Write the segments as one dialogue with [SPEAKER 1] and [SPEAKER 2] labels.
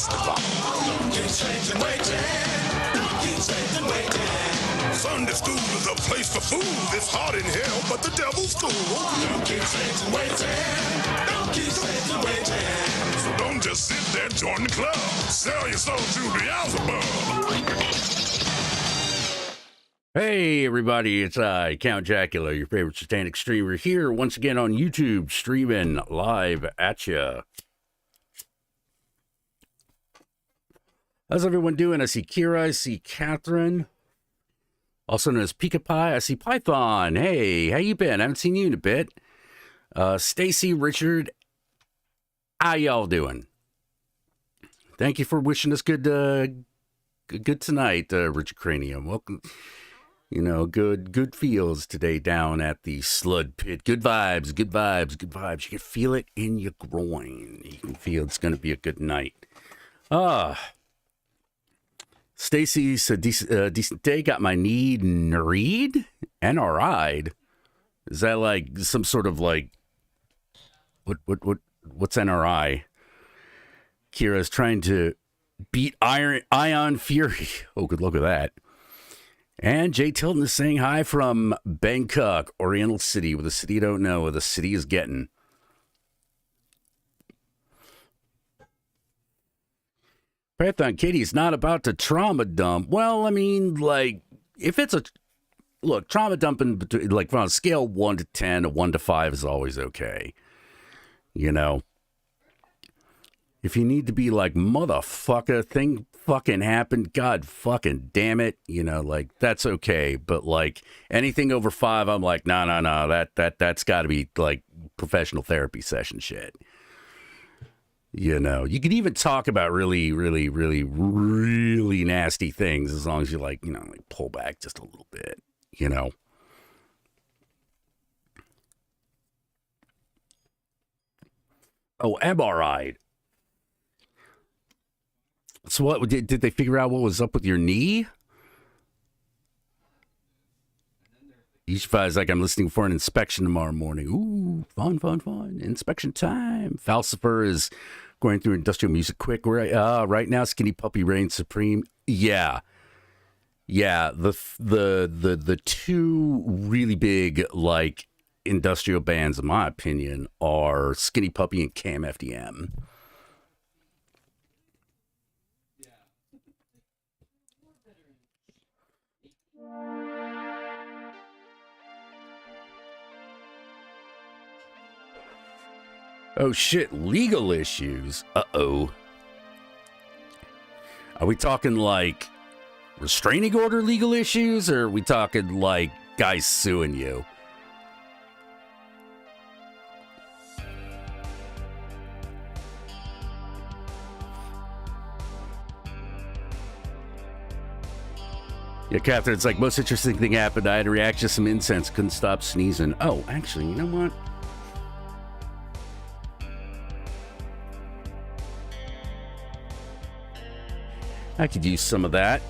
[SPEAKER 1] pass the ball. Don't keep changing, waiting. Don't keep changing, waiting. Sunday school is a place for fools. It's hot in hell, but the devil's cool. Don't keep changing, waiting. Don't keep changing, waiting. So don't just sit there, join the club. Sell your soul to Beelzebub.
[SPEAKER 2] Hey everybody, it's I, Count Jackula, your favorite satanic streamer, here once again on YouTube, streaming live at ya. How's everyone doing? I see Kira, I see Catherine, also known as Pika Pie. I see Python. Hey, how you been? I haven't seen you in a bit. Stacy, Richard, how y'all doing? Thank you for wishing us good tonight, Richard Cranium. Welcome. You know, good feels today down at the Slud Pit. Good vibes, good vibes, good vibes. You can feel it in your groin. You can feel it's going to be a good night. Stacy said, decent day. Got my knee NRI'd. Is that like some sort of like, what's NRI? Kira's trying to beat Ion Fury. Oh, good luck with that. And Jay Tilton is saying hi from Bangkok, Oriental City, with a city you don't know, where the city is getting. Python Katie's not about to trauma dump. Well, I mean, like, if it's a... Look, trauma dumping, like, on a scale 1 to 10, a 1 to 5 is always okay. You know? If you need to be like, motherfucker, thing fucking happened, god fucking damn it, you know, like, that's okay. But, like, anything over 5, I'm like, no, that's got to be, like, professional therapy session shit. You know, you could even talk about really, really, really, really nasty things as long as you, like, you know, like, pull back just a little bit, you know. Oh, MRI. So what, did they figure out what was up with your knee? Each is like, I'm listening for an inspection tomorrow morning. Ooh, fun. Inspection time. Falcifer is going through industrial music quick. Right now, Skinny Puppy reigns supreme. Yeah. The two really big, like, industrial bands, in my opinion, are Skinny Puppy and Cam FDM. Oh shit, legal issues. Uh-oh. Are we talking like restraining order legal issues, or are we talking like guys suing you? Yeah, Catherine, it's like, most interesting thing happened. I had a reaction to some incense, couldn't stop sneezing. Oh, actually, you know what? I could use some of that.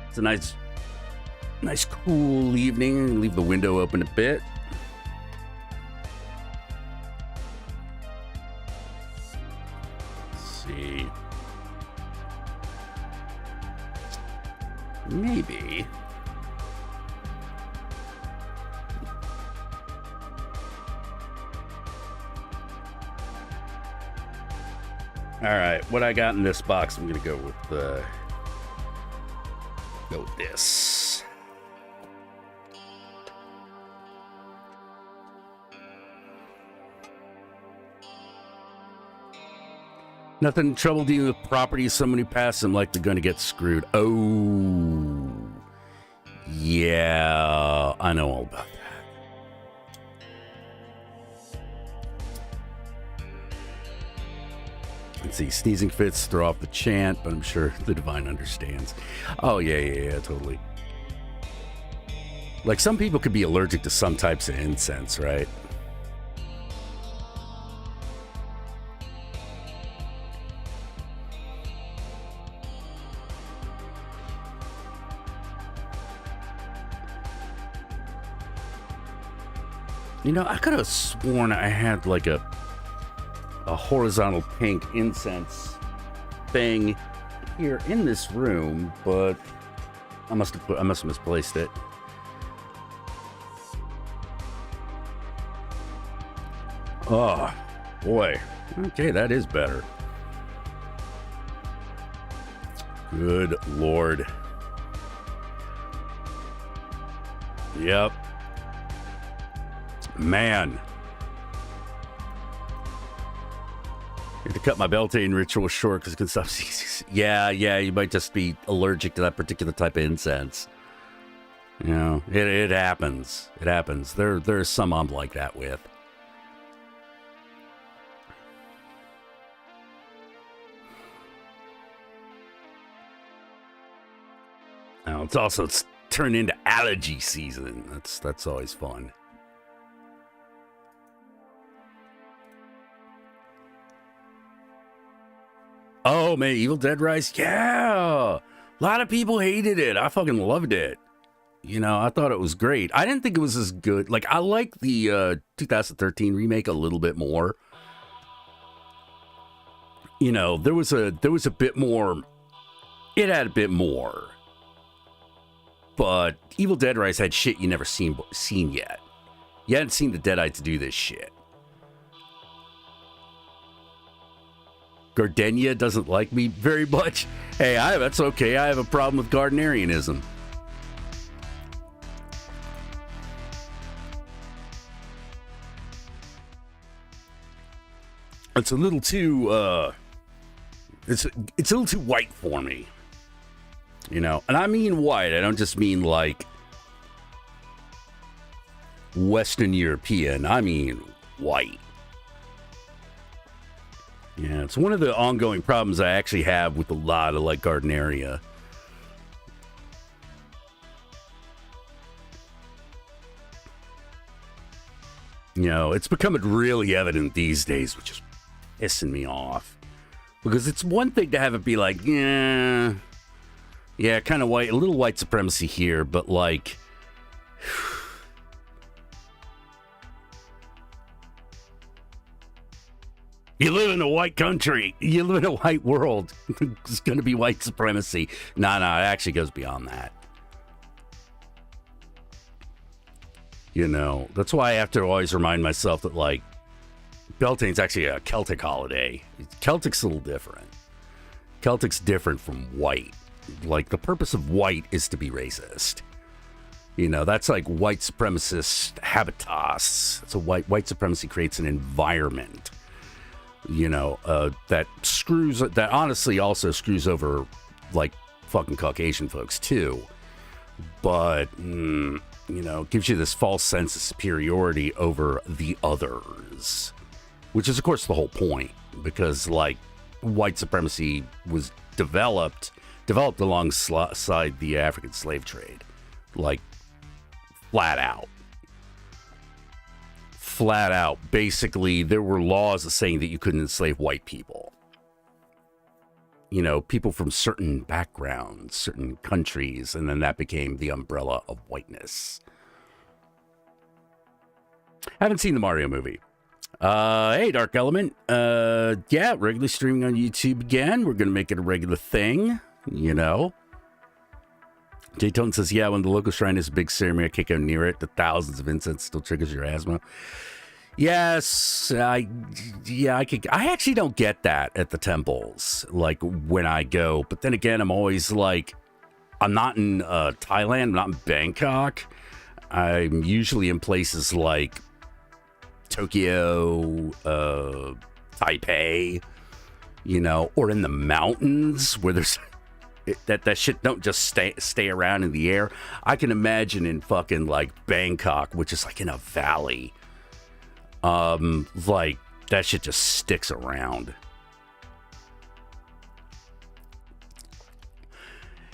[SPEAKER 2] It's a nice cool evening. Leave the window open a bit. Let's see. Maybe. All right, what I got in this box, I'm gonna go with this. Nothing trouble dealing with property. Someone who passed them like they're gonna get screwed. Oh, yeah, I know all about that. Let's see, sneezing fits throw off the chant, but I'm sure the divine understands. Oh, yeah, totally. Like, some people could be allergic to some types of incense, right? You know, I could have sworn I had like a horizontal pink incense thing here in this room, but I must have misplaced it. Oh, boy. Okay, that is better. Good Lord. Yep. Man. I have to cut my Beltane ritual short because it can stop. Yeah, you might just be allergic to that particular type of incense. You know, it happens. It happens. There's some I'm like that with. Now it's turned into allergy season. That's always fun. Oh man, Evil Dead Rise, yeah. A lot of people hated it. I fucking loved it. You know, I thought it was great. I didn't think it was as good. Like, I like the 2013 remake a little bit more. You know, there was a bit more. It had a bit more. But Evil Dead Rise had shit you never seen yet. You hadn't seen the Deadites do this shit. Gardenia doesn't like me very much. Hey, that's okay. I have a problem with Gardnerianism. It's a little too it's a little too white for me. You know, and I mean white. I don't just mean like Western European. I mean white. Yeah, it's one of the ongoing problems I actually have with a lot of like Gardneria. You know, it's becoming really evident these days, which is pissing me off. Because it's one thing to have it be like, yeah, kind of white, a little white supremacy here, but like, you live in a white country, you live in a white world, it's going to be white supremacy. No, it actually goes beyond that. You know, that's why I have to always remind myself that, like, Beltane's actually a Celtic holiday. Celtic's a little different. Celtic's different from white. Like, the purpose of white is to be racist. You know, that's like white supremacist habitus. So white supremacy creates an environment, you know, that honestly also screws over, like, fucking Caucasian folks, too. But, you know, gives you this false sense of superiority over the others. Which is, of course, the whole point. Because, like, white supremacy was developed alongside the African slave trade. Like, flat out. Basically, there were laws saying that you couldn't enslave white people. You know, people from certain backgrounds, certain countries, and then that became the umbrella of whiteness. Haven't seen the Mario movie. Hey, Dark Element. Yeah, regularly streaming on YouTube again. We're going to make it a regular thing, you know. Jay Tone says, yeah, when the local shrine is a big ceremony, I can't go near it. The thousands of incense still triggers your asthma. Yes, I actually don't get that at the temples, like, when I go. But then again, I'm always like, I'm not in Thailand, I'm not in Bangkok. I'm usually in places like Tokyo, Taipei, you know, or in the mountains where there's that shit don't just stay around in the air. I can imagine in fucking like Bangkok, which is like in a valley, like that shit just sticks around.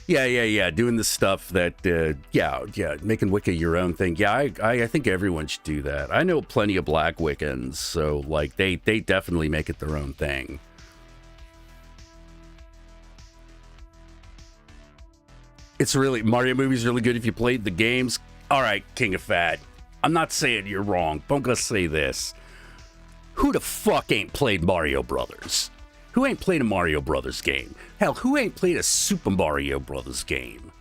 [SPEAKER 2] Yeah. Doing the stuff that, making Wicca your own thing. Yeah, I think everyone should do that. I know plenty of black Wiccans, so like they definitely make it their own thing. It's really, Mario movie's really good if you played the games. All right, King of Fat. I'm not saying you're wrong, but I'm going to say this. Who the fuck ain't played Mario Brothers? Who ain't played a Mario Brothers game? Hell, who ain't played a Super Mario Brothers game?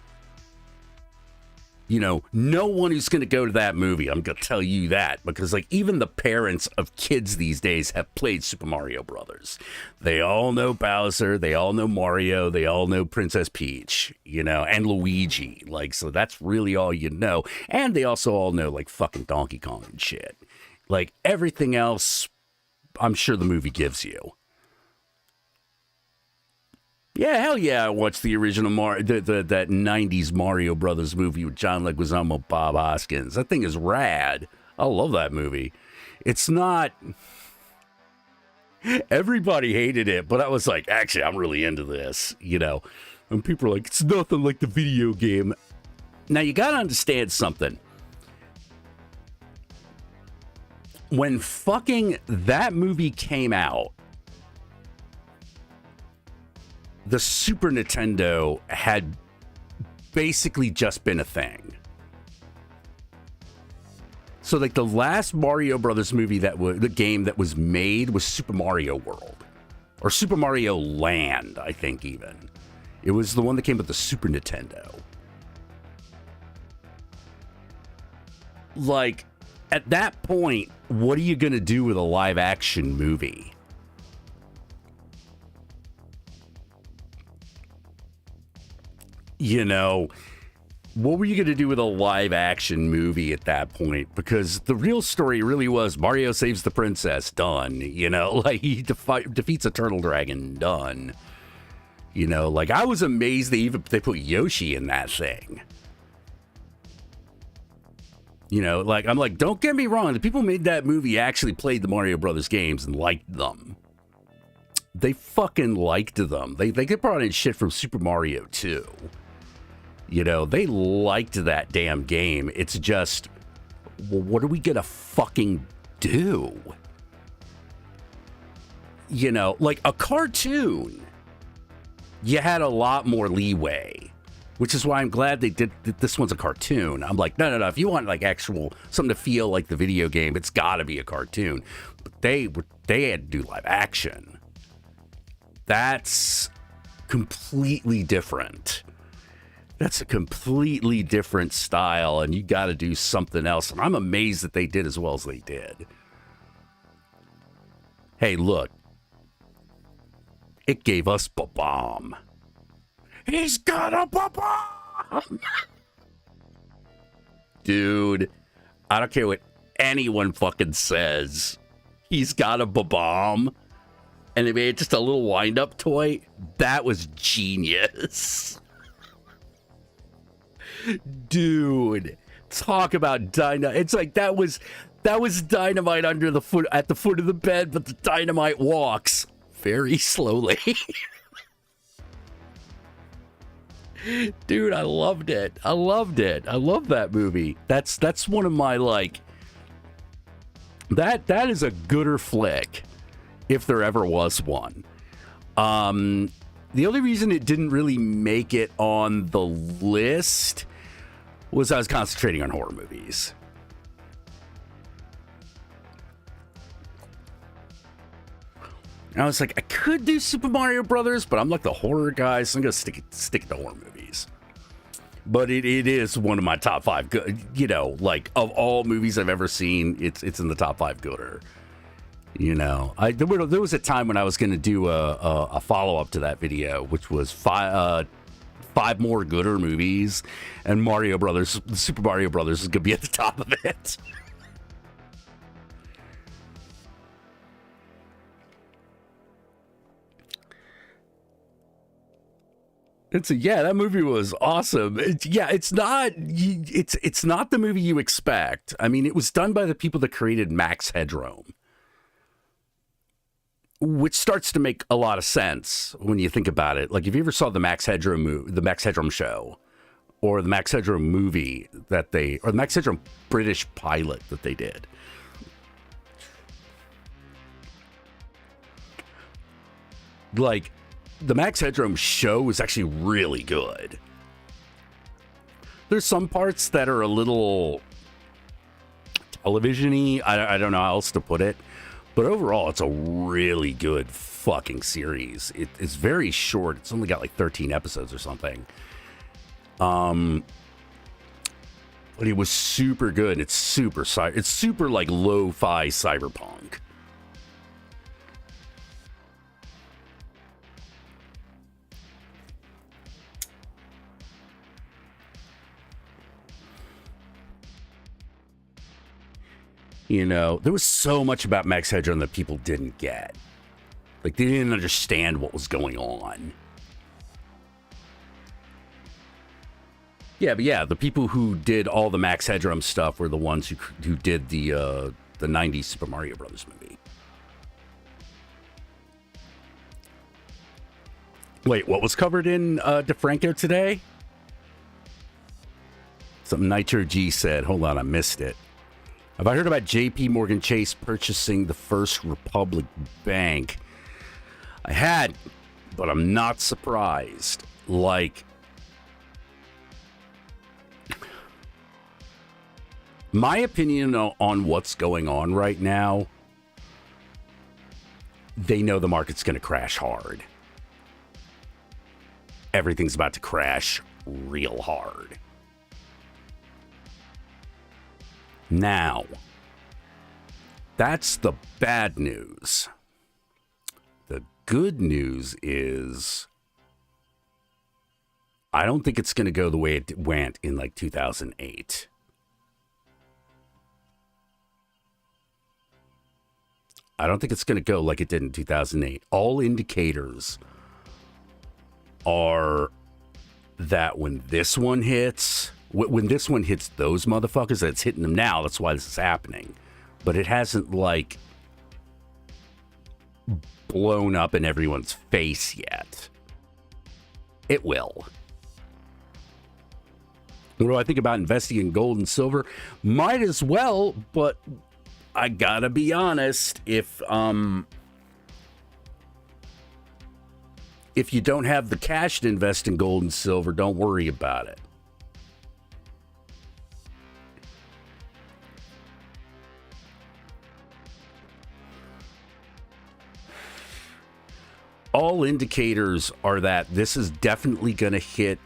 [SPEAKER 2] You know, no one who's going to go to that movie, I'm going to tell you that, because like even the parents of kids these days have played Super Mario Brothers. They all know Bowser, they all know Mario, they all know Princess Peach, you know, and Luigi. Like, so that's really all you know. And they also all know like fucking Donkey Kong and shit. Like everything else, I'm sure the movie gives you. Yeah, hell yeah, I watched the original that 90s Mario Brothers movie with John Leguizamo, Bob Hoskins. That thing is rad. I love that movie. It's not... Everybody hated it, but I was like, actually, I'm really into this, you know. And people are like, it's nothing like the video game. Now, you gotta understand something. When fucking that movie came out, the Super Nintendo had basically just been a thing. So like the last Mario Brothers movie the game that was made was Super Mario World. Or Super Mario Land, I think even. It was the one that came with the Super Nintendo. Like, at that point, what are you going to do with a live action movie? You know, what were you going to do with a live action movie at that point? Because the real story really was Mario saves the princess, done. You know, like he defeats a turtle dragon, done. You know, like I was amazed they put Yoshi in that thing. You know, like I'm like, don't get me wrong, the people who made that movie actually played the Mario Brothers games and liked them. They fucking liked them. They get brought in shit from Super Mario 2. You know, they liked that damn game. It's just, well, what are we gonna fucking do? You know, like a cartoon, you had a lot more leeway, which is why I'm glad they did this one's a cartoon. I'm like, no. If you want like actual something to feel like the video game, it's got to be a cartoon. But they had to do live action. That's completely different. That's a completely different style, and you got to do something else. And I'm amazed that they did as well as they did. Hey, look. It gave us ba-bomb. He's got a ba-bomb! Dude, I don't care what anyone fucking says. He's got a ba-bomb. And they made just a little wind-up toy. That was genius. Dude, talk about dynamite. It's like that was dynamite under the foot at the foot of the bed, but the dynamite walks very slowly. Dude, I loved it. I love that movie. That's one of my like that is a gooder flick if there ever was one. The only reason it didn't really make it on the list was I was concentrating on horror movies. And I was like, I could do Super Mario Brothers, but I'm like the horror guy, so I'm gonna stick to horror movies. But it is one of my top 5 good, you know, like of all movies I've ever seen, it's in the top 5 gooder. You know, there was a time when I was going to do a follow-up to that video, which was 5 more gooder movies, and Super Mario Brothers is going to be at the top of it. That movie was awesome. It's not the movie you expect. I mean, it was done by the people that created Max Headroom, which starts to make a lot of sense when you think about it. Like, if you ever saw the Max Headroom show, or the Max Headroom movie or the Max Headroom British pilot that they did. Like, the Max Headroom show is actually really good. There's some parts that are a little television-y. I don't know how else to put it. But overall, it's a really good fucking series. It's very short. It's only got like 13 episodes or something. But it was super good. It's super like lo-fi cyberpunk. You know, there was so much about Max Headroom that people didn't get. Like, they didn't understand what was going on. Yeah, but yeah, the people who did all the Max Headroom stuff were the ones who did the 90s Super Mario Brothers movie. Wait, what was covered in DeFranco today? Something Nitro G said. Hold on, I missed it. Have I heard about JP Morgan Chase purchasing the First Republic Bank? I had, but I'm not surprised. Like, my opinion on what's going on right now, they know the market's going to crash hard. Everything's about to crash real hard. Now, that's the bad news. The good news is, I don't think it's going to go the way it went in like 2008. I don't think it's going to go like it did in 2008. All indicators are that when this one hits those motherfuckers, that's hitting them now. That's why this is happening. But it hasn't, like, blown up in everyone's face yet. It will. What do I think about investing in gold and silver? Might as well, but I gotta be honest. If you don't have the cash to invest in gold and silver, don't worry about it. All indicators are that this is definitely going to hit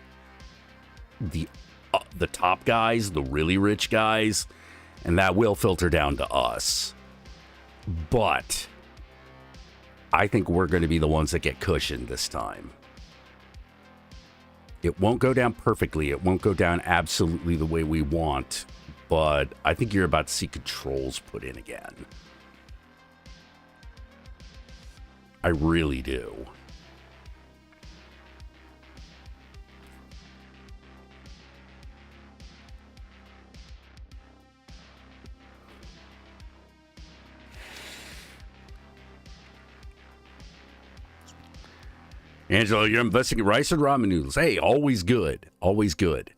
[SPEAKER 2] the top guys, the really rich guys, and that will filter down to us. But I think we're going to be the ones that get cushioned this time. It won't go down perfectly. It won't go down absolutely the way we want, but I think you're about to see controls put in again. I really do. Angelo, you're investing in rice and ramen noodles. Hey, always good. Always good.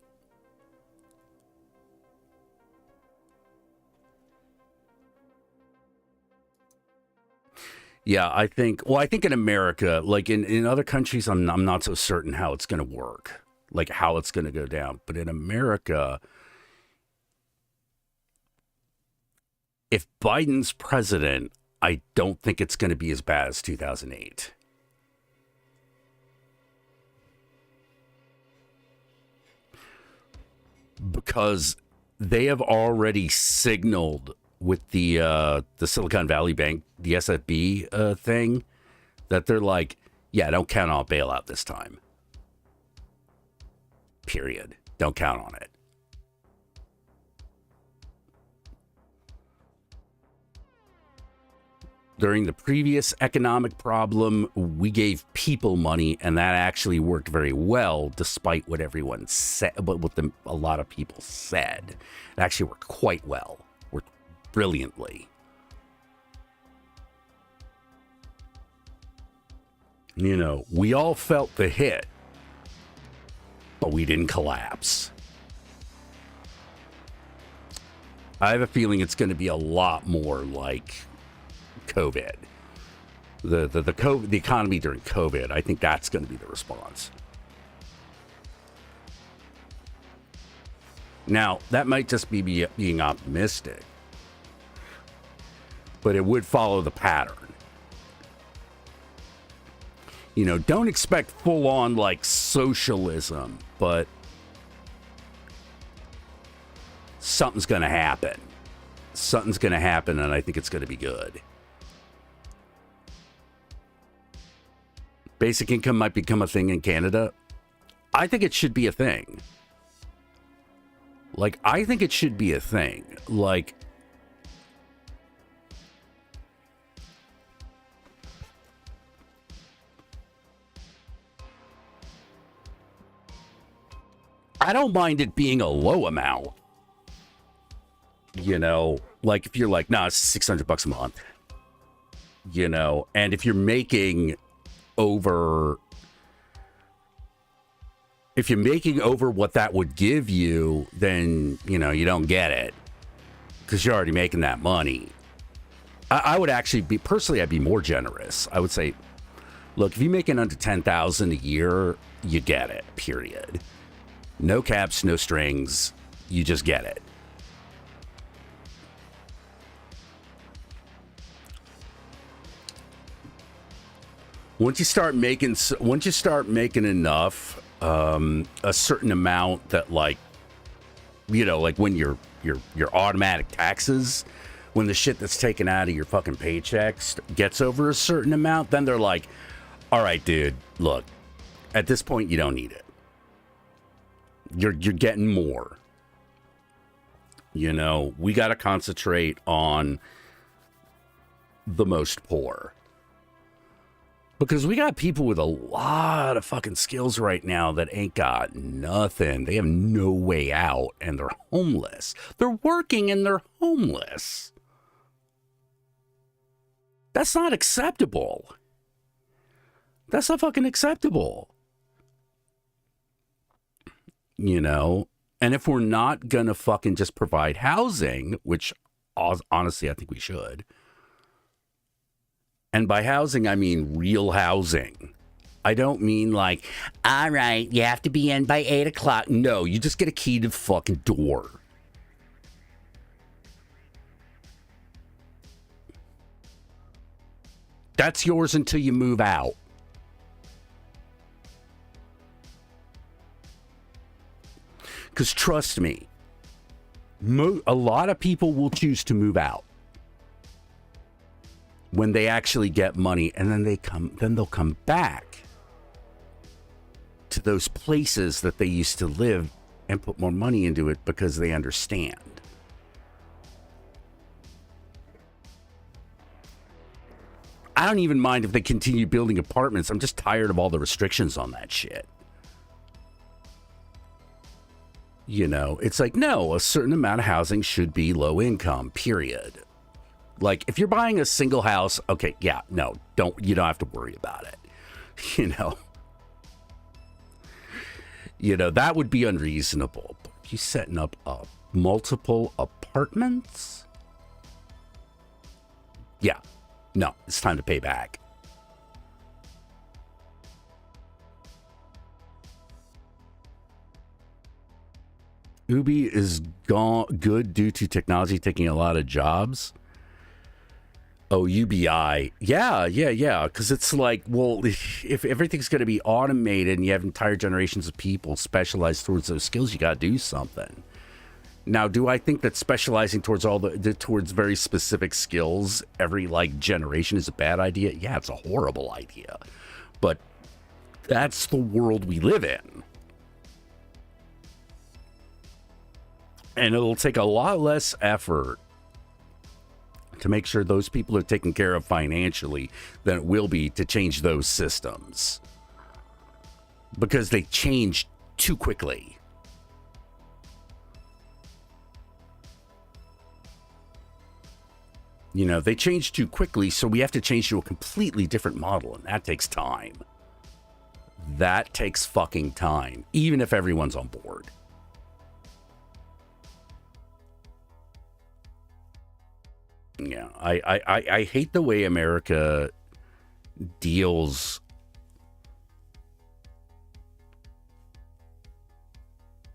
[SPEAKER 2] Yeah, I think in America, like in other countries, I'm not so certain how it's going to work, like how it's going to go down. But in America, if Biden's president, I don't think it's going to be as bad as 2008. Because they have already signaled with the Silicon Valley Bank, the SFB thing, that they're like, yeah, don't count on a bailout this time. Period. Don't count on it. During the previous economic problem, we gave people money, and that actually worked very well, despite what everyone said, but what a lot of people said. It actually worked quite well. Worked brilliantly. You know, we all felt the hit, but we didn't collapse. I have a feeling it's going to be a lot more like COVID. The economy during COVID, I think that's going to be the response. Now, that might just be being optimistic, but it would follow the pattern. You know, don't expect full-on, like, socialism, but something's going to happen. Something's going to happen, and I think it's going to be good. Basic income might become a thing in Canada. I think it should be a thing. Like, I think it should be a thing. Like, I don't mind it being a low amount. You know, like if you're like, nah, it's $600 a month. You know, and if you're making over what that would give you, then, you know, you don't get it because you're already making that money. I would actually be, personally, I'd be more generous. I would say, look, if you're making under $10,000 a year, you get it, period. No caps, no strings. You just get it. Once you start making enough, a certain amount that, like, you know, like when your automatic taxes, when the shit that's taken out of your fucking paychecks gets over a certain amount, then they're like, all right, dude, look, at this point you don't need it. You're getting more. You know, we got to concentrate on the most poor. Because we got people with a lot of fucking skills right now that ain't got nothing. They have no way out and they're homeless. They're working and they're homeless. That's not acceptable. That's not fucking acceptable. You know? And if we're not gonna fucking just provide housing, which honestly I think we should. And by housing, I mean real housing. I don't mean like, all right, you have to be in by 8 o'clock. No, you just get a key to the fucking door. That's yours until you move out. Because trust me, a lot of people will choose to move out when they actually get money, and then they'll come back to those places that they used to live and put more money into it because they understand. I don't even mind if they continue building apartments. I'm just tired of all the restrictions on that shit. You know, it's like, no, a certain amount of housing should be low income, period. Like, if you're buying a single house, okay, yeah, no, you don't have to worry about it. You know, that would be unreasonable. But if you're setting up multiple apartments, yeah, no, it's time to pay back. Ubi is good due to technology taking a lot of jobs. Oh, UBI. Yeah. Because it's like, well, if everything's going to be automated and you have entire generations of people specialized towards those skills, you got to do something. Now, do I think that specializing towards towards very specific skills every like generation is a bad idea? Yeah, it's a horrible idea. But that's the world we live in. And it'll take a lot less effort to make sure those people are taken care of financially than it will be to change those systems. Because they change too quickly. You know, they change too quickly, so we have to change to a completely different model, and that takes time. That takes fucking time, even if everyone's on board. Yeah, I hate the way America deals.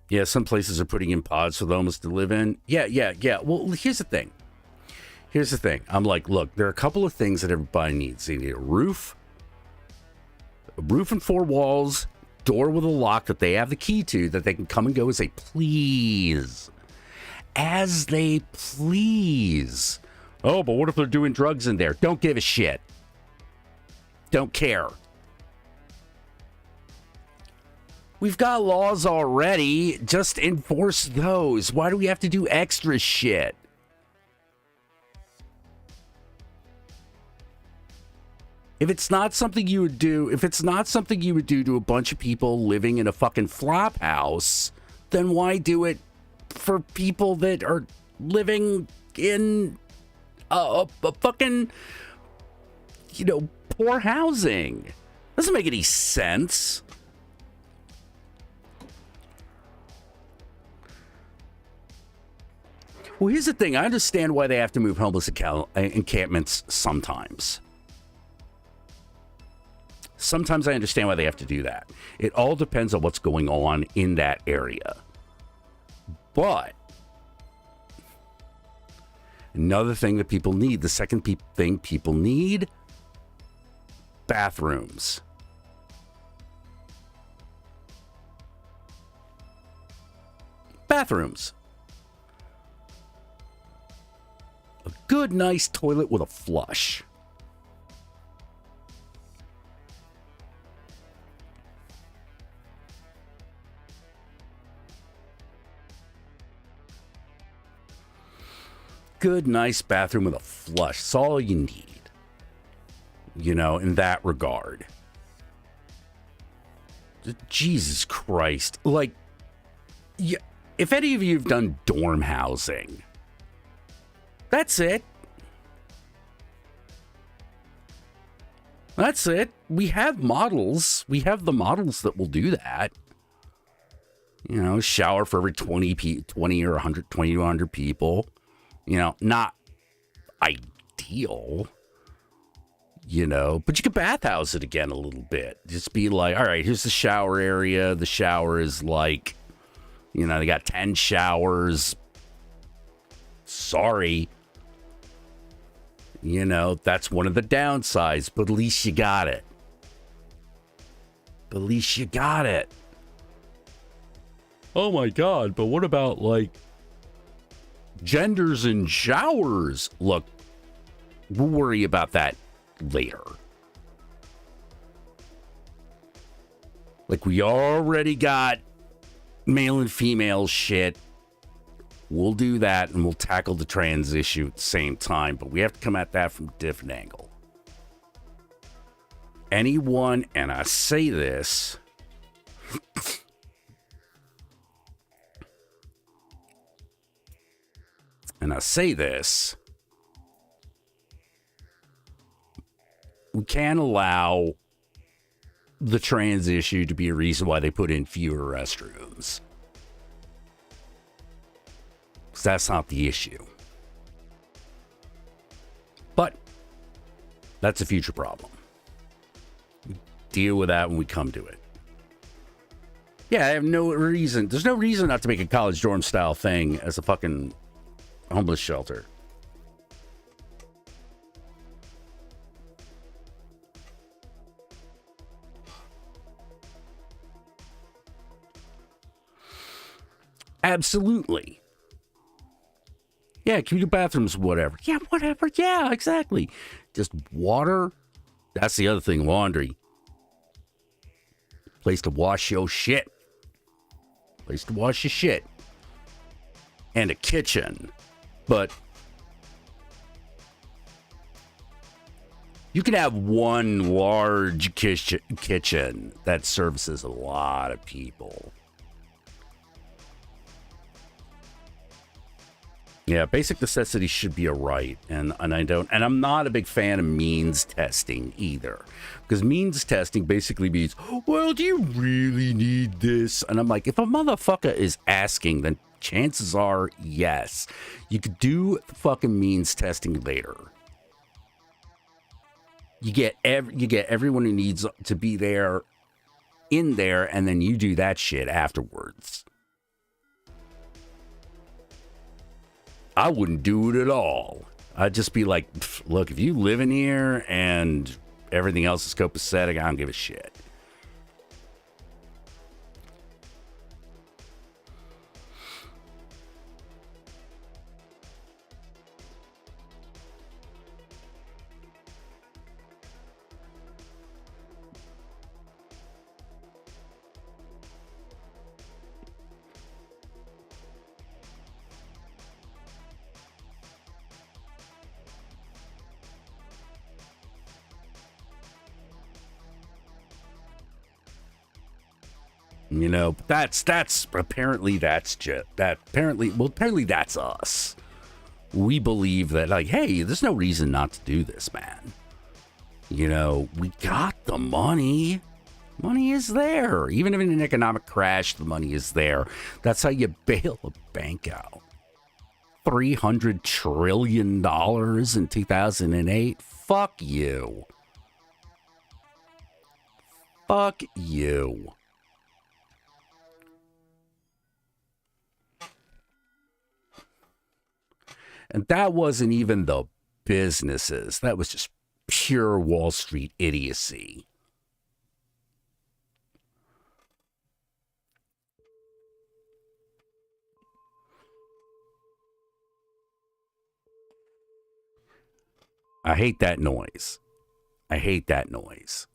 [SPEAKER 2] Yeah, some places are putting in pods for the homeless to live in. Yeah. Well, here's the thing. Here's the thing. I'm like, look, there are a couple of things that everybody needs. They need a roof and 4 walls, door with a lock that they have the key to, that they can come and go and say, please. As they please. Oh, but what if they're doing drugs in there? Don't give a shit. Don't care. We've got laws already. Just enforce those. Why do we have to do extra shit? If it's not something you would do to a bunch of people living in a fucking flop house, then why do it for people that are living in a fucking, poor housing? Doesn't make any sense. Well, here's the thing. I understand why they have to move homeless encampments sometimes. Sometimes I understand why they have to do that. It all depends on what's going on in that area. But another thing that people need, the second thing people need, bathrooms. Bathrooms. A good, nice toilet with a flush. Good, nice bathroom with a flush. That's all you need. In that regard. Jesus Christ. Like, yeah, if any of you have done dorm housing, that's it. That's it. We have models. We have the models that will do that. Shower for every 20 or 100, 20 to 100 people. Not ideal, but you could bathhouse it again a little bit. Just be like, all right, here's the shower area. The shower is like, they got 10 showers. Sorry. That's one of the downsides, but at least you got it. Oh my God, but what about genders and showers? Look, we'll worry about that later. We already got male and female shit. We'll do that and we'll tackle the trans issue at the same time, but we have to come at that from a different angle. Anyone, and I say this, we can't allow the trans issue to be a reason why they put in fewer restrooms. Because that's not the issue. But that's a future problem. We deal with that when we come to it. Yeah, I have no reason. There's no reason not to make a college dorm style thing as a fucking homeless shelter. Absolutely. Yeah, community bathrooms, whatever. Yeah, whatever. Yeah, exactly. Just water. That's the other thing, laundry. Place to wash your shit. Place to wash your shit. And a kitchen. But you can have one large kitchen that services a lot of people. Yeah, basic necessities should be a right, and I'm not a big fan of means testing either, because means testing basically means, well, do you really need this? And I'm like, if a motherfucker is asking, then chances are yes. You could do the fucking means testing later. You get everyone who needs to be there in there, and then you do that shit afterwards. I wouldn't do it at all. I'd just be like, look, if you live in here and everything else is copacetic, I don't give a shit. You know, that's apparently that's just that apparently that's us. We believe that, like, hey, there's no reason not to do this, man. You know, we got the money. Money is there. Even if in an economic crash, the money is there. That's how you bail a bank out. $300 trillion in 2008. Fuck you. Fuck you. And that wasn't even the businesses. That was just pure Wall Street idiocy. I hate that noise. I hate that noise.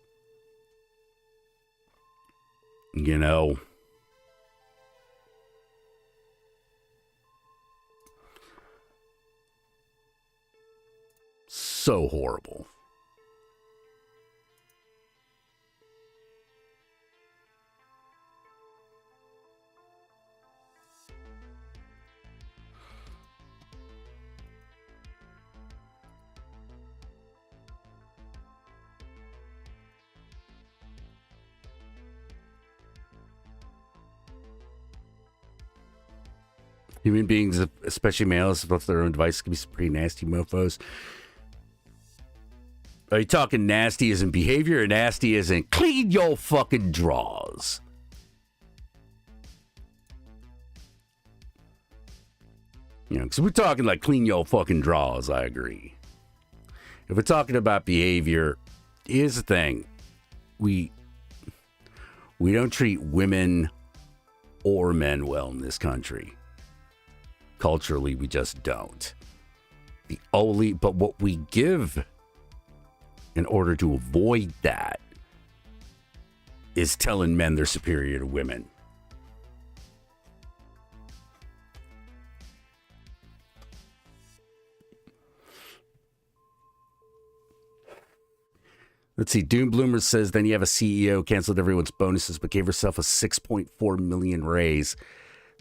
[SPEAKER 2] You know, so horrible. Human beings, especially males, left their own devices, can be some pretty nasty mofos. Are you talking nasty as in behavior or nasty as in clean your fucking drawers? You know, because we're talking like clean your fucking drawers, I agree. If we're talking about behavior, here's the thing. We don't treat women or men well in this country. Culturally, we just don't. But what we give in order to avoid that is telling men they're superior to women. Let's see. Doom Bloomer says, then you have a CEO canceled everyone's bonuses but gave herself a 6.4 million raise.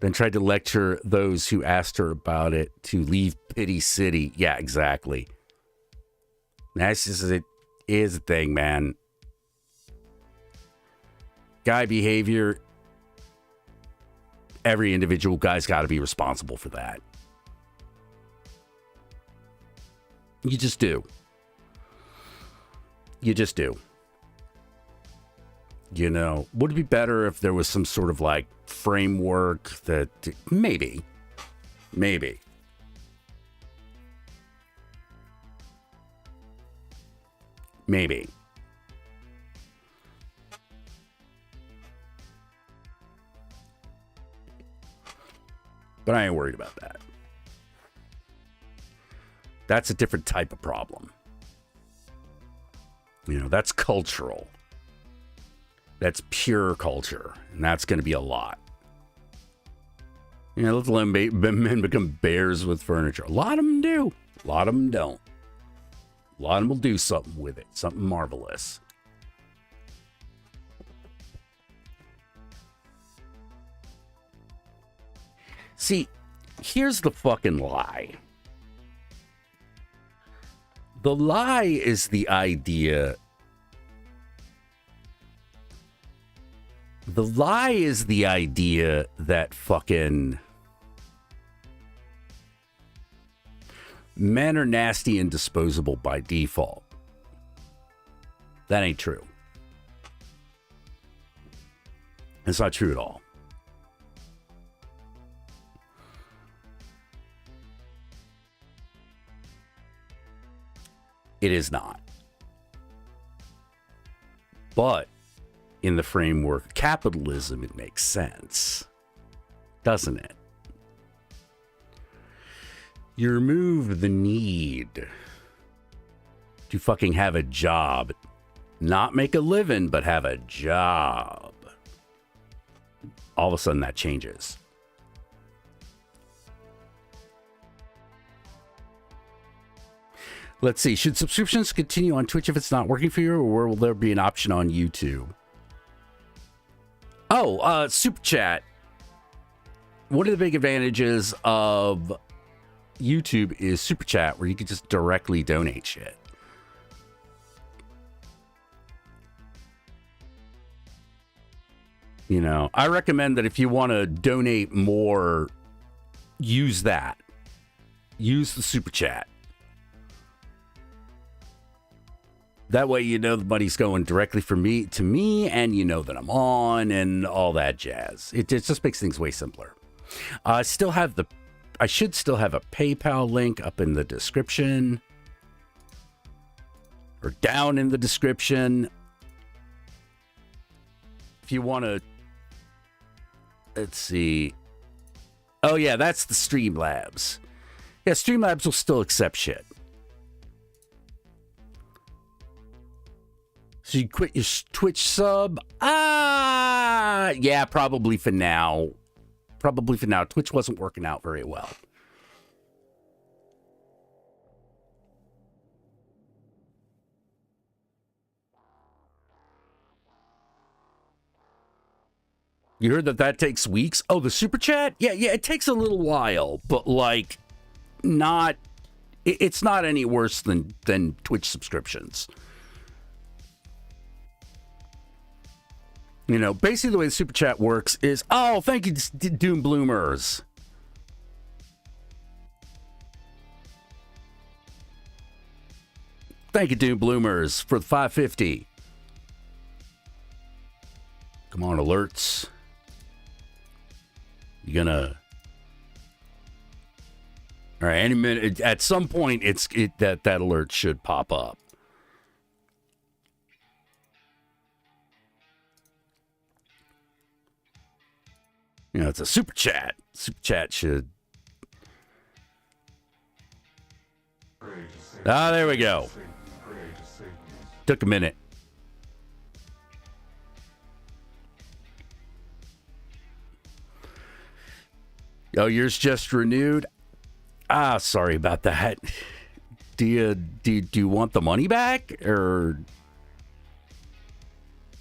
[SPEAKER 2] Then tried to lecture those who asked her about it to leave Pity City. Yeah, exactly. That's just it is a thing, man. Guy behavior. Every individual guy's got to be responsible for that. You just do. You just do. You know, would it be better if there was some sort of like framework that maybe. But I ain't worried about that. That's a different type of problem. You know, that's cultural. That's pure culture. And that's going to be a lot. You know, let's let men become bears with furniture. A lot of them do. A lot of them don't. A lot of them will do something with it. Something marvelous. See, here's the fucking lie. The lie is the idea. The lie is the idea that fucking men are nasty and disposable by default. That ain't true. It's not true at all. It is not. But in the framework of capitalism, it makes sense. Doesn't it? You remove the need to fucking have a job. Not make a living, but have a job. All of a sudden that changes. Let's see. Should subscriptions continue on Twitch if it's not working for you, or will there be an option on YouTube? Oh, Super Chat. One of the big advantages of YouTube is Super Chat, where you can just directly donate shit. You know, I recommend that if you want to donate more, use that. Use the Super Chat. That way you know the money's going directly from me to me, and you know that I'm on and all that jazz. It just makes things way simpler. I should still have a PayPal link up in the description. Or down in the description. If you want to... Let's see. Oh yeah, that's the Streamlabs. Yeah, Streamlabs will still accept shit. So you quit your Twitch sub? Yeah, probably for now. Probably for now. Twitch wasn't working out very well. You heard that takes weeks? Oh, the Super Chat? Yeah, it takes a little while, but like, not... It's not any worse than Twitch subscriptions. You know, basically the way the Super Chat works is, oh, thank you, Doom Bloomers. Thank you, Doom Bloomers, for the 550. Come on, alerts. You're gonna... All right, any minute, at some point, that alert should pop up. You know, it's a Super Chat. Super Chat should... Ah, there we go. Took a minute. Oh, yours just renewed? Ah, sorry about that. Do you want the money back? Or...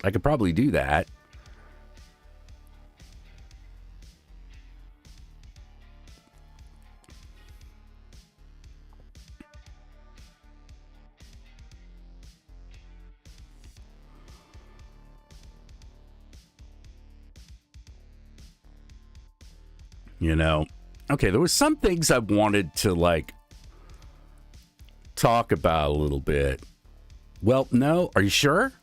[SPEAKER 2] I could probably do that. You know, okay, there was some things I wanted to, like, talk about a little bit. Well, no. Are you sure?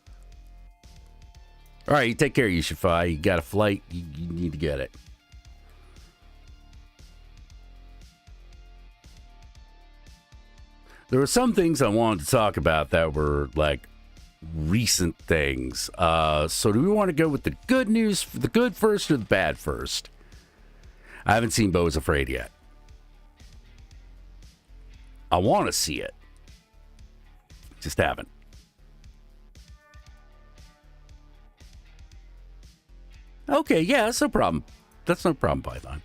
[SPEAKER 2] All right, you take care, Yushifi. You got a flight. You need to get it. There were some things I wanted to talk about that were, like, recent things. So do we want to go with the good news, the good first, or the bad first? I haven't seen Beau is Afraid yet. I want to see it. Just haven't. Okay, yeah, that's no problem. That's no problem, Python.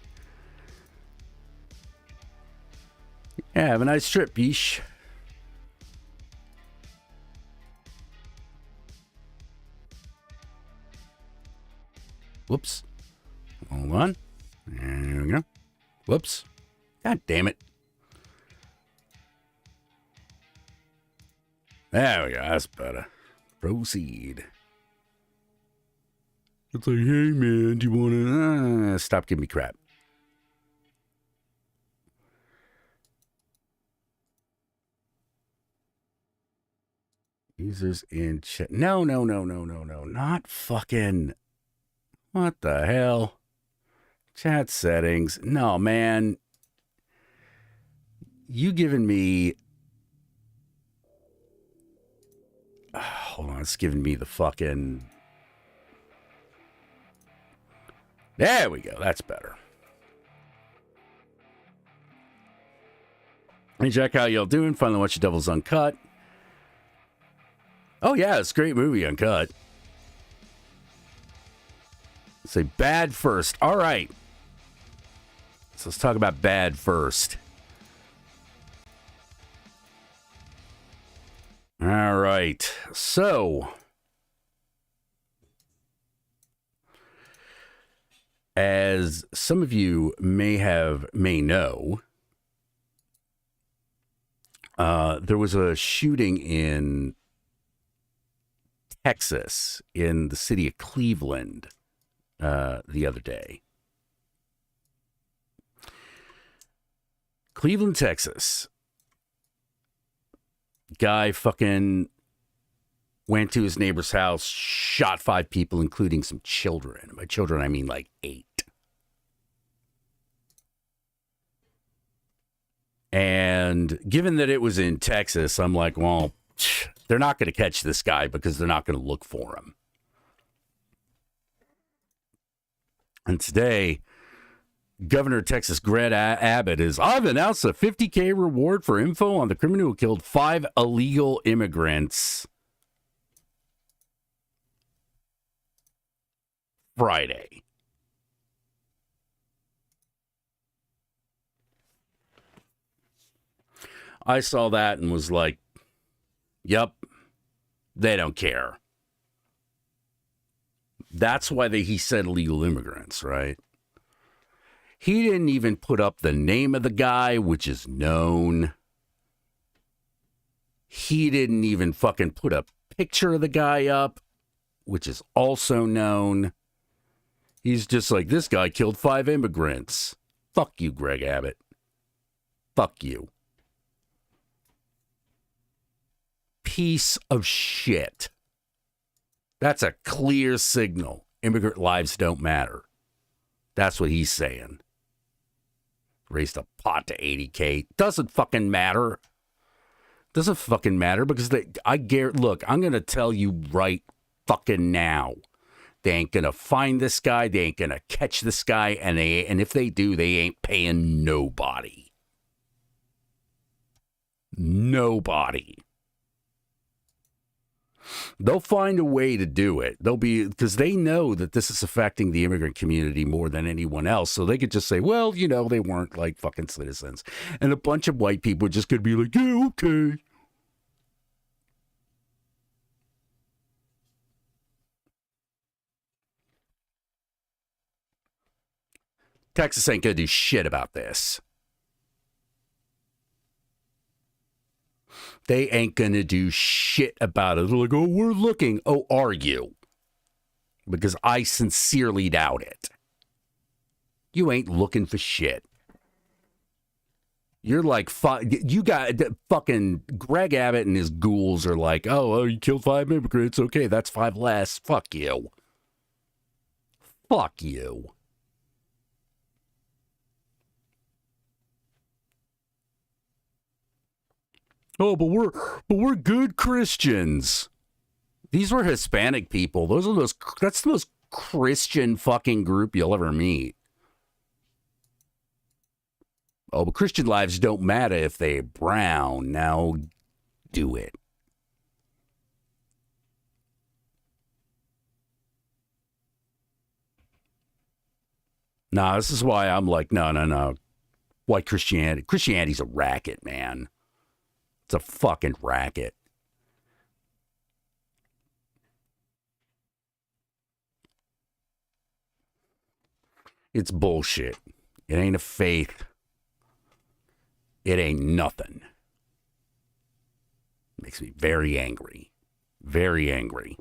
[SPEAKER 2] Yeah, have a nice trip, Yeesh. Whoops. Hold on. There we go. Whoops. God damn it. There we go. That's better. Proceed. It's like, hey, man, do you want to... stop giving me crap. Users in chat. No. Not fucking... What the hell? Chat settings. No, man. You giving me it's giving me the fucking... There we go. That's better. Hey, Jack, how y'all doing? Finally watched Devil's Uncut. Oh, yeah, it's a great movie, Uncut. Say bad first. All right. So let's talk about bad first. All right. So, as some of you may know, there was a shooting in Texas, in the city of Cleveland, the other day. Cleveland, Texas. Guy fucking went to his neighbor's house, shot 5 people, including some children. By children, I mean like 8. And given that it was in Texas, I'm like, well, they're not going to catch this guy because they're not going to look for him. And today, Governor of Texas Greg Abbott I've announced a $50,000 reward for info on the criminal who killed 5 illegal immigrants Friday. I saw that and was like, yep, they don't care. That's why he said illegal immigrants, right? He didn't even put up the name of the guy, which is known. He didn't even fucking put a picture of the guy up, which is also known. He's just like, this guy killed 5 immigrants. Fuck you, Greg Abbott. Fuck you. Piece of shit. That's a clear signal. Immigrant lives don't matter. That's what he's saying. Raised a pot to $80,000. Doesn't fucking matter. Doesn't fucking matter because look, I'm going to tell you right fucking now. They ain't going to find this guy. They ain't going to catch this guy. And if they do, they ain't paying nobody. Nobody. They'll find a way to do it. Because they know that this is affecting the immigrant community more than anyone else. So they could just say, well, they weren't like fucking citizens. And a bunch of white people are just going to be like, yeah, okay. Texas ain't going to do shit about this. They ain't going to do shit about it. They're like, oh, we're looking. Oh, are you? Because I sincerely doubt it. You ain't looking for shit. You're like, you got fucking Greg Abbott and his ghouls are like, oh, you killed 5 immigrants. Okay, that's 5 less. Fuck you. Fuck you. Oh, but we're good Christians. These were Hispanic people. That's the most Christian fucking group you'll ever meet. Oh, but Christian lives don't matter if they're brown. Now do it. Nah, this is why I'm like, no. White Christianity. Christianity's a racket, man. It's a fucking racket. It's bullshit. It ain't a faith. It ain't nothing. Makes me very angry. Very angry.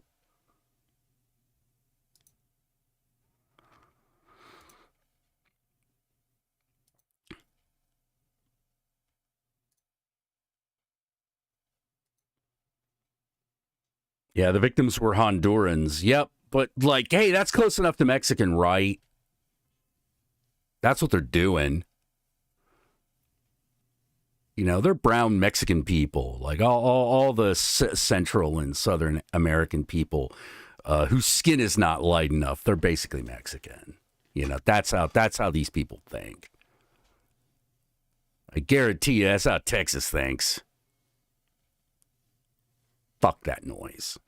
[SPEAKER 2] Yeah, the victims were Hondurans. Yep, but like, hey, that's close enough to Mexican, right? That's what they're doing. You know, they're brown Mexican people, like all the Central and Southern American people whose skin is not light enough. They're basically Mexican. You know, that's how these people think. I guarantee you that's how Texas thinks. Fuck that noise.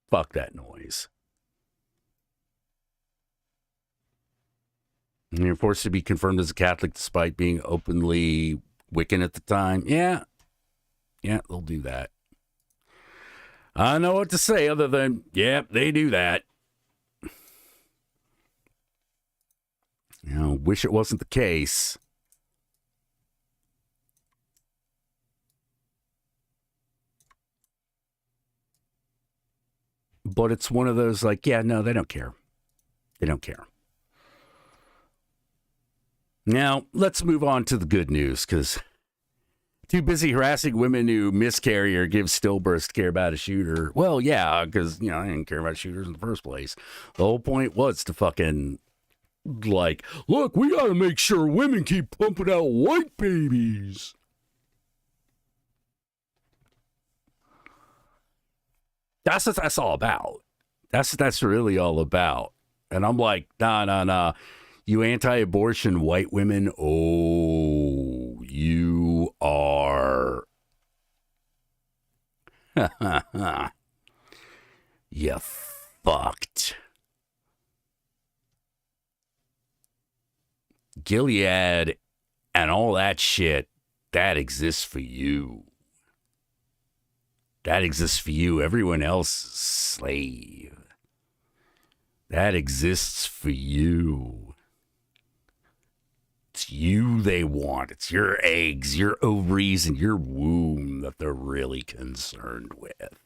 [SPEAKER 2] Fuck that noise. And you're forced to be confirmed as a Catholic despite being openly Wiccan at the time. Yeah, they'll do that. I don't know what to say other than, yeah, they do that. You know, wish it wasn't the case. But it's one of those like, yeah, no, they don't care. They don't care. Now, let's move on to the good news, because too busy harassing women who miscarry or give stillbirths to care about a shooter. Well, yeah, because, you know, I didn't care about shooters in the first place. The whole point was to fucking, like, look, we got to make sure women keep pumping out white babies. That's what that's all about. That's really all about. And I'm like, nah. You anti-abortion white women, oh, you are. You fucked. Gilead and all that shit, that exists for you. That exists for you. Everyone else is slave. That exists for you. It's you they want. It's your eggs, your ovaries, and your womb that they're really concerned with.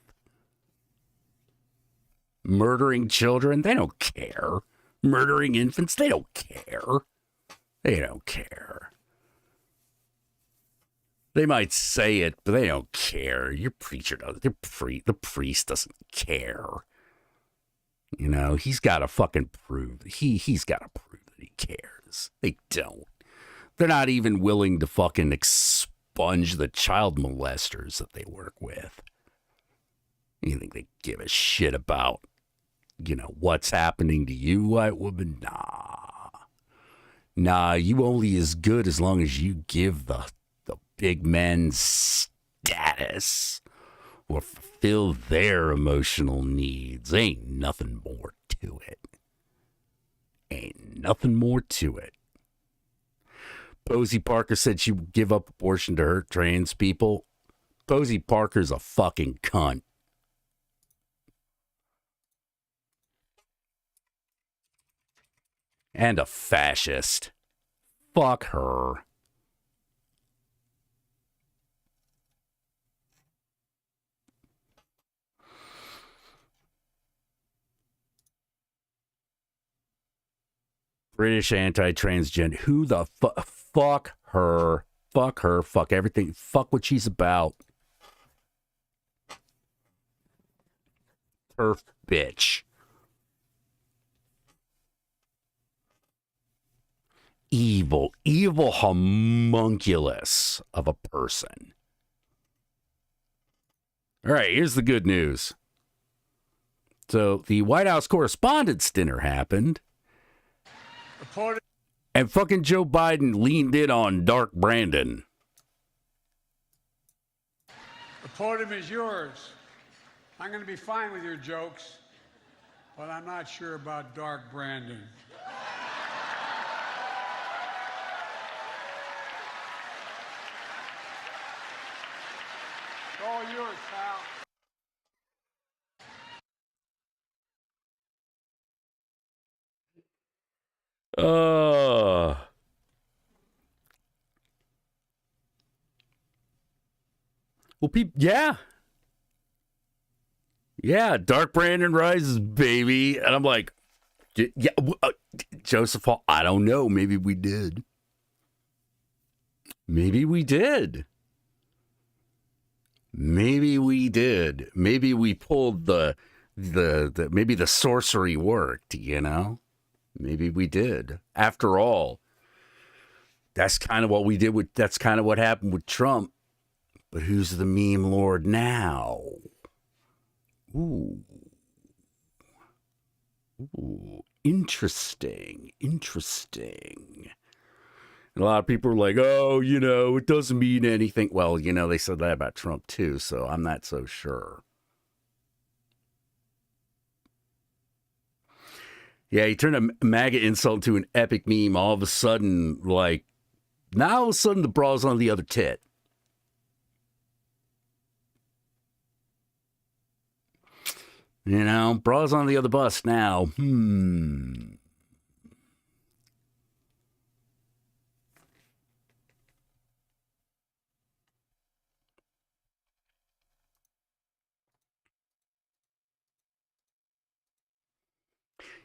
[SPEAKER 2] Murdering children, they don't care. Murdering infants, they don't care. They don't care. They might say it, but they don't care. Your preacher doesn't. The priest doesn't care. You know, he's got to fucking prove. He's got to prove that he cares. They don't. They're not even willing to fucking expunge the child molesters that they work with. You think they give a shit about, you know, what's happening to you, white woman? Nah, you only as good as long as you give the big men status or fulfill their emotional needs. Ain't nothing more to it. Ain't nothing more to it. Posey Parker said she would give up abortion to hurt trans people. Posey Parker's a fucking cunt. And a fascist. Fuck her. British anti-transgender. Who the fuck her? Fuck her. Fuck everything. Fuck what she's about. Turf bitch. Evil homunculus of a person. All right, here's the good news. So the White House Correspondents' Dinner happened. And fucking Joe Biden leaned in on Dark Brandon.
[SPEAKER 3] The podium is yours. I'm going to be fine with your jokes, but I'm not sure about Dark Brandon. It's all yours, pal.
[SPEAKER 2] Well, people, yeah, Dark Brandon rises, baby, and I'm like, yeah, Joseph Hall. I don't know. Maybe we did. Maybe we did. Maybe we pulled maybe the sorcery worked, you know? Maybe we did. After all, that's kind of what we did that's kind of what happened with Trump. But who's the meme lord now? Ooh. Ooh. Interesting. And a lot of people are like, oh, it doesn't mean anything. Well, they said that about Trump too, so I'm not so sure. Yeah, he turned a MAGA insult into an epic meme. All of a sudden, now all of a sudden the bra's on the other tit. Bra's on the other bus now.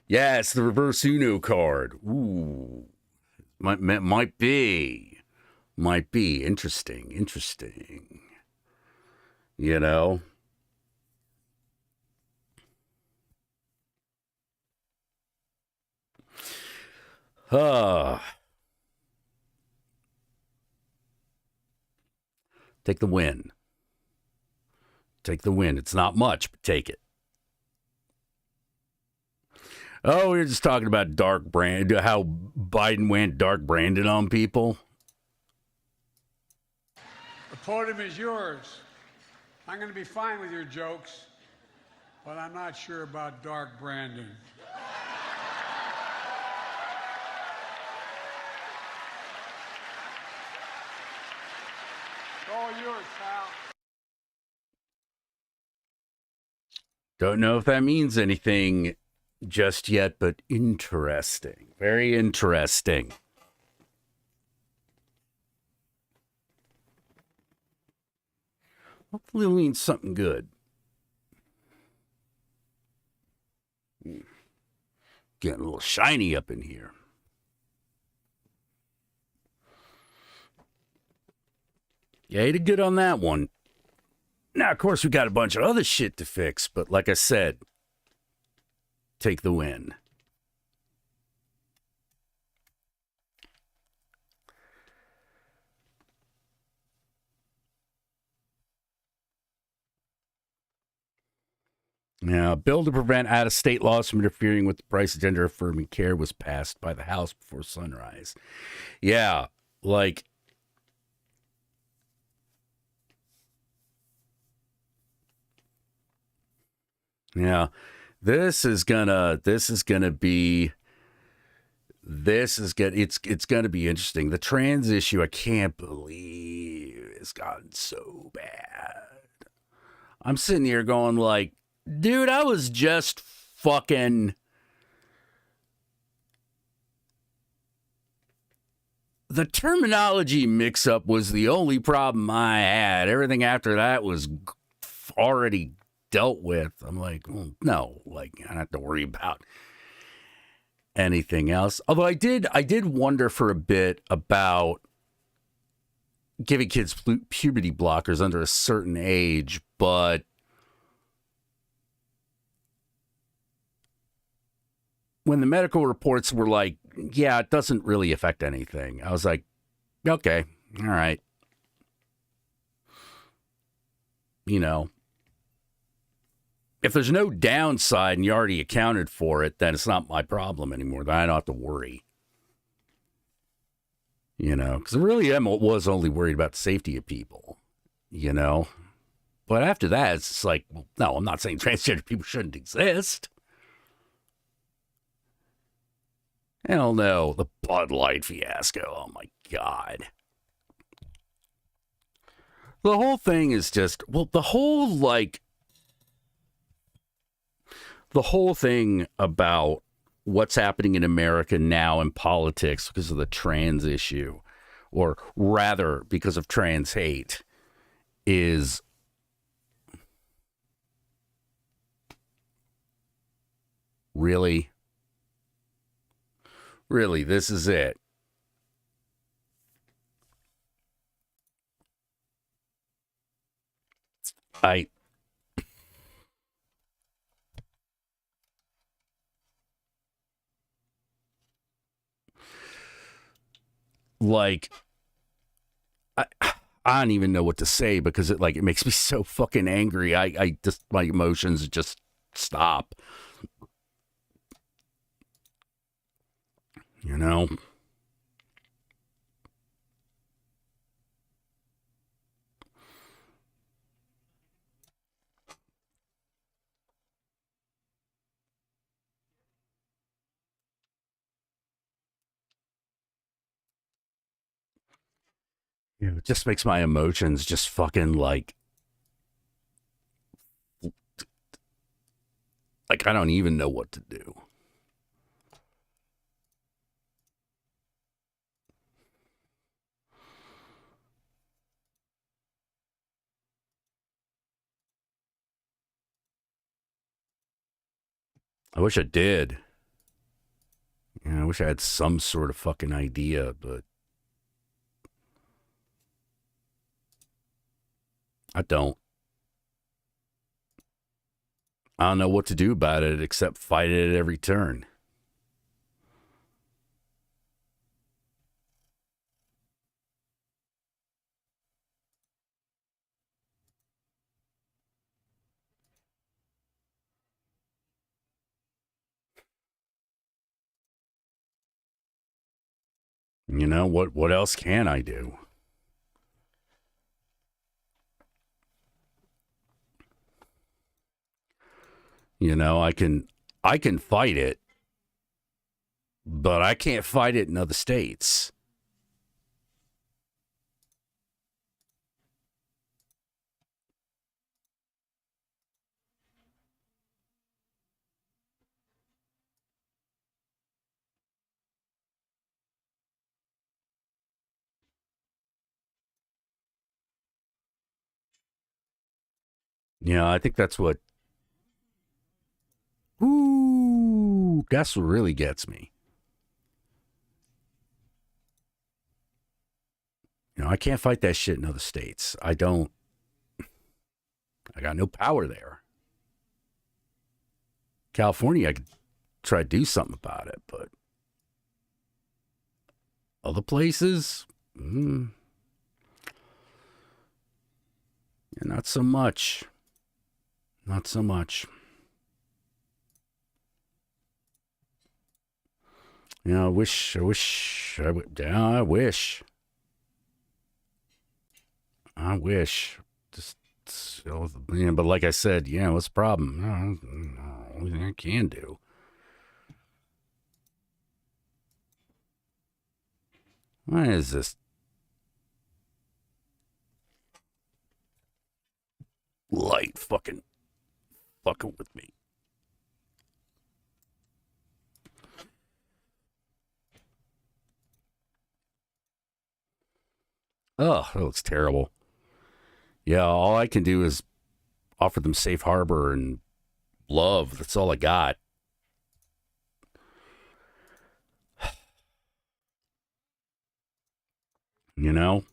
[SPEAKER 2] Yeah, it's the reverse Uno card. Ooh. Might be. Interesting. Take the win. It's not much, but take it. Oh, we were just talking about how Biden went dark branded on people.
[SPEAKER 3] The podium is yours. I'm going to be fine with your jokes, but I'm not sure about dark branding. It's all yours, pal.
[SPEAKER 2] Don't know if that means anything just yet, but interesting. Very interesting. Hopefully it means something good. Getting a little shiny up in here. Yeah, he did good on that one. Now, of course, we got a bunch of other shit to fix, but like I said, take the win. Now, a bill to prevent out-of-state laws from interfering with the price of gender-affirming care was passed by the House before sunrise. Yeah, yeah, it's gonna be interesting. The trans issue, I can't believe it's gotten so bad. I'm sitting here going dude, I was just fucking... The terminology mix-up was the only problem I had. Everything after that was already dealt with. I'm like, well, no, I don't have to worry about anything else. Although I did wonder for a bit about giving kids puberty blockers under a certain age, but when the medical reports were like, yeah, it doesn't really affect anything, I was like, okay, all right. If there's no downside and you already accounted for it, then it's not my problem anymore. Then I don't have to worry. Because I really was only worried about the safety of people, But after that, it's just like, well, no, I'm not saying transgender people shouldn't exist. Hell no, the Bud Light fiasco. Oh my God. The whole thing is just, well, the whole thing about what's happening in America now in politics because of the trans issue, or rather because of trans hate, is really, this is it. I like I I don't even know what to say because it makes me so fucking angry. I just my emotions just stop. You know? It just makes my emotions just fucking like I don't even know what to do. I wish I did. I wish I had some sort of fucking idea, but I don't. I don't know what to do about it except fight it at every turn. What else can I do? I can fight it, but I can't fight it in other states. I think that's what. Ooh, that's what really gets me. I can't fight that shit in other states. I don't. I got no power there. California, I could try to do something about it, but other places, not so much. Not so much. I wish. I wish. I wish. Just, but like I said, what's the problem? No, only thing I can do. Why is this light fucking with me? Oh, that looks terrible. Yeah, all I can do is offer them safe harbor and love. That's all I got. You know?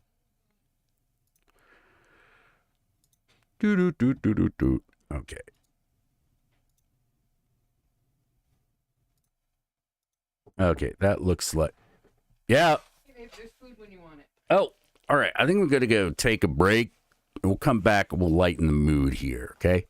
[SPEAKER 2] Do do do do do do. Okay. Okay, that looks like. Yeah.
[SPEAKER 4] There's food when you want it.
[SPEAKER 2] Oh, all right. I think we're going to go take a break. We'll come back and we'll lighten the mood here, okay?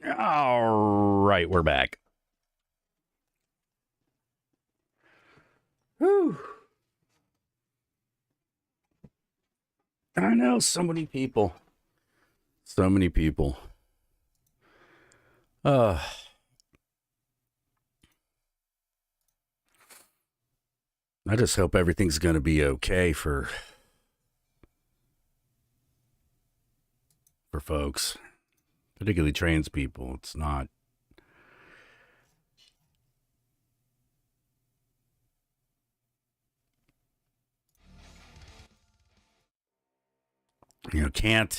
[SPEAKER 2] All right, we're back. Whew. I know, so many people. So many people. I just hope everything's going to be okay for folks, particularly trans people. It's not. You know, can't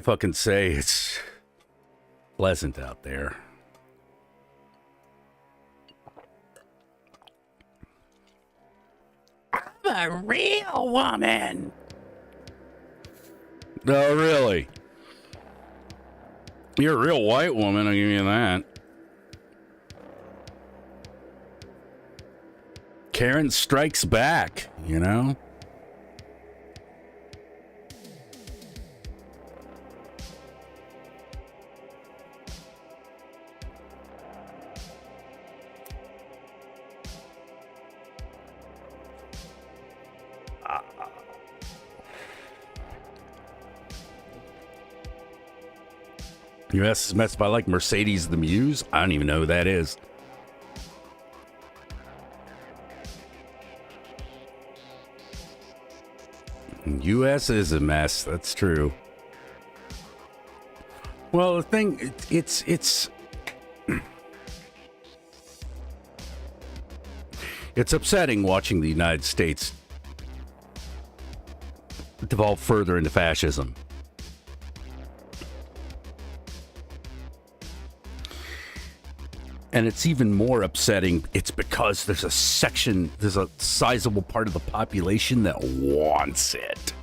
[SPEAKER 2] fucking say it's pleasant out there. I'm a real woman. Oh, really? You're a real white woman, I'll give you that. Karen strikes back, you know? US is messed by like Mercedes the Muse. I don't even know who that is. US is a mess. That's true. Well, the thing, it's upsetting watching the United States devolve further into fascism. And it's even more upsetting. It's because there's a sizable part of the population that wants it.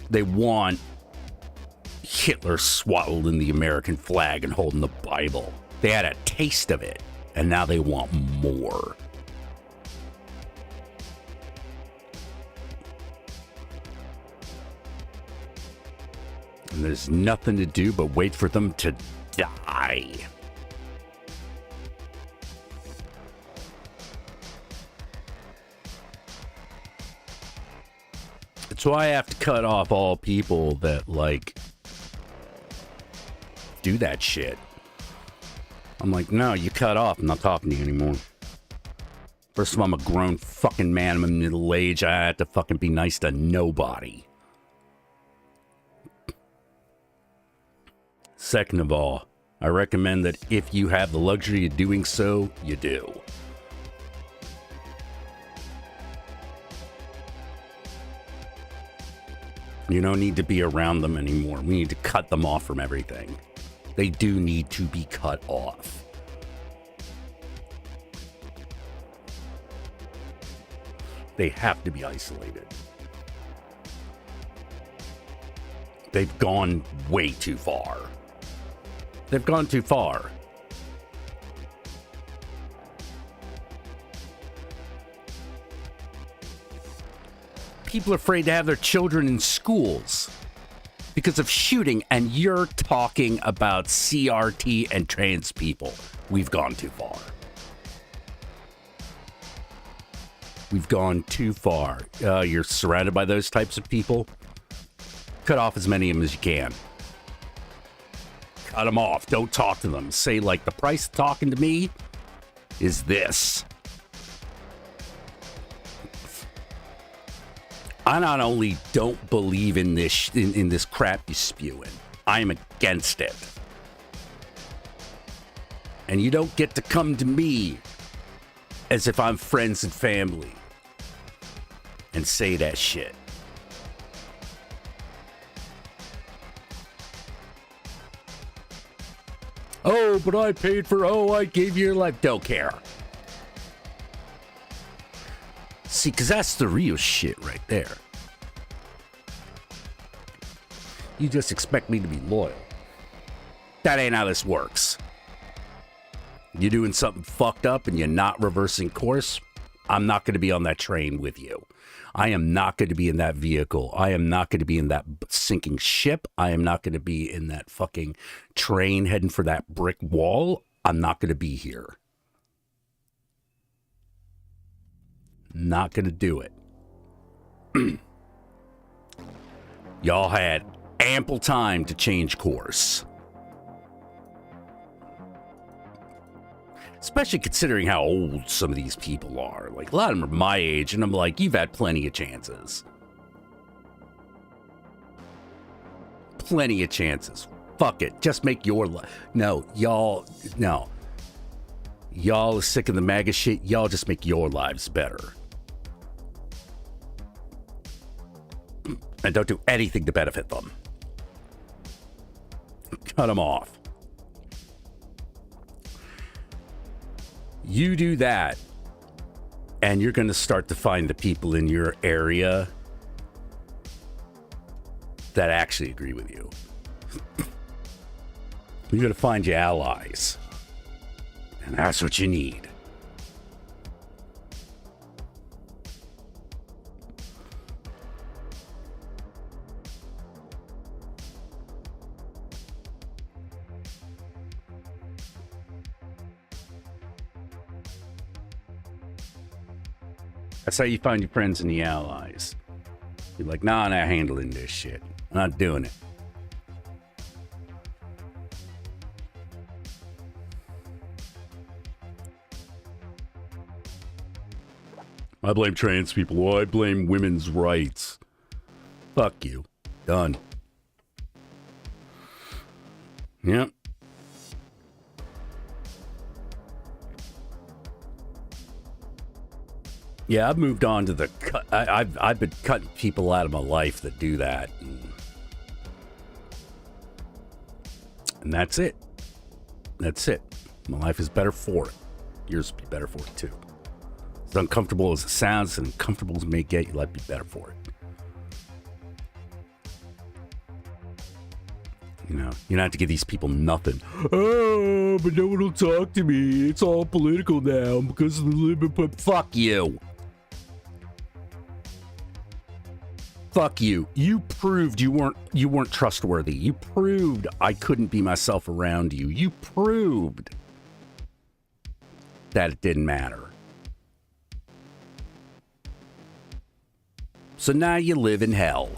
[SPEAKER 2] They want Hitler swaddled in the American flag and holding the Bible. They had a taste of it, and now they want more. And there's nothing to do but wait for them to die. That's why I have to cut off all people that, like, do that shit. I'm like, no, you cut off. I'm not talking to you anymore. First of all, I'm a grown fucking man. I'm in middle age. I have to fucking be nice to nobody. Second of all, I recommend that if you have the luxury of doing so, you do. You don't need to be around them anymore. We need to cut them off from everything. They do need to be cut off. They have to be isolated. They've gone way too far. They've gone too far. People are afraid to have their children in schools because of shooting, and you're talking about CRT and trans people. We've gone too far. We've gone too far. You're surrounded by those types of people. Cut off as many of them as you can. Cut them off. Don't talk to them. Say, like, the price of talking to me is this. I not only don't believe in this in this crap you're spewing, I'm against it. And you don't get to come to me as if I'm friends and family and say that shit. Oh, but I paid for, I gave you your life. Don't care. See, because that's the real shit right there. You just expect me to be loyal. That ain't how this works. You're doing something fucked up and you're not reversing course, I'm not going to be on that train with you. I am not going to be in that vehicle. I am not going to be in that sinking ship. I am not going to be in that fucking train heading for that brick wall. I'm not going to be here. Not going to do it. Y'all had ample time to change course. Especially considering how old some of these people are. Like, a lot of them are my age, and I'm like, you've had plenty of chances. Plenty of chances. Fuck it. Just make your life. No. Y'all are sick of the MAGA shit. Y'all just make your lives better. And don't do anything to benefit them. Cut them off. You do that, and you're going to start to find the people in your area that actually agree with you. You're going to find your allies, and that's what you need. That's how you find your friends and the allies. You're like, nah, I'm not handling this shit. I'm not doing it. I blame trans people. Well, I blame women's rights. Fuck you. Done. Yep. Yeah, I've moved on to the cut. I've been cutting people out of my life that do that. And that's it. That's it. My life is better for it. Yours will be better for it too. As uncomfortable as it sounds, and uncomfortable as it may get, your life will be better for it. You know, you don't have to give these people nothing. Oh, but no one will talk to me. It's all political now because of the liberal. Fuck you. Fuck you. You proved you weren't trustworthy. You proved I couldn't be myself around you. You proved that it didn't matter. So now you live in hell.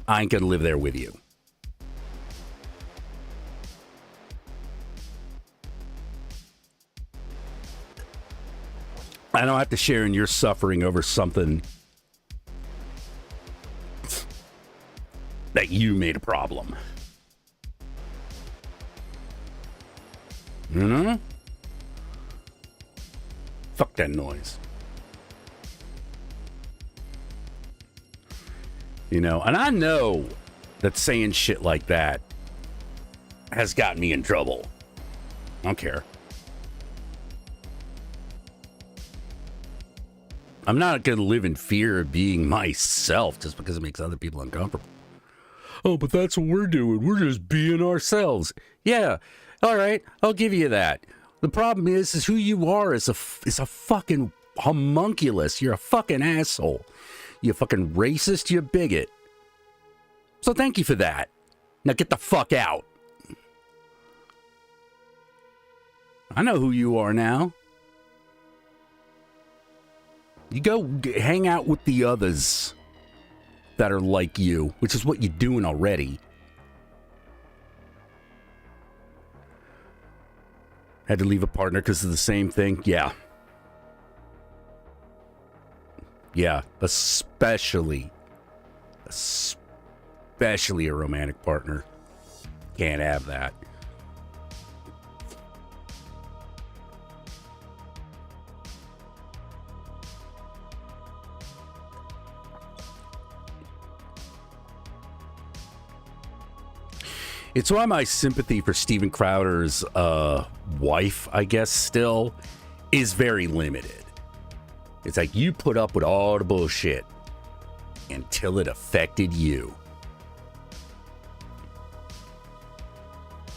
[SPEAKER 2] I ain't gonna live there with you. I don't have to share in your suffering over something that you made a problem. You know? Fuck that noise. You know, and I know that saying shit like that has gotten me in trouble. I don't care. I'm not going to live in fear of being myself just because it makes other people uncomfortable. Oh, but that's what we're doing. We're just being ourselves. Yeah, all right, I'll give you that. The problem is who you are is a fucking homunculus. You're a fucking asshole. You fucking racist, you bigot. So thank you for that. Now get the fuck out. I know who you are now. You go hang out with the others that are like you, which is what you're doing already. Had to leave a partner because of the same thing? Yeah. Yeah, especially a romantic partner. Can't have that. It's why my sympathy for Steven Crowder's wife, I guess, still is very limited. It's like you put up with all the bullshit until it affected you.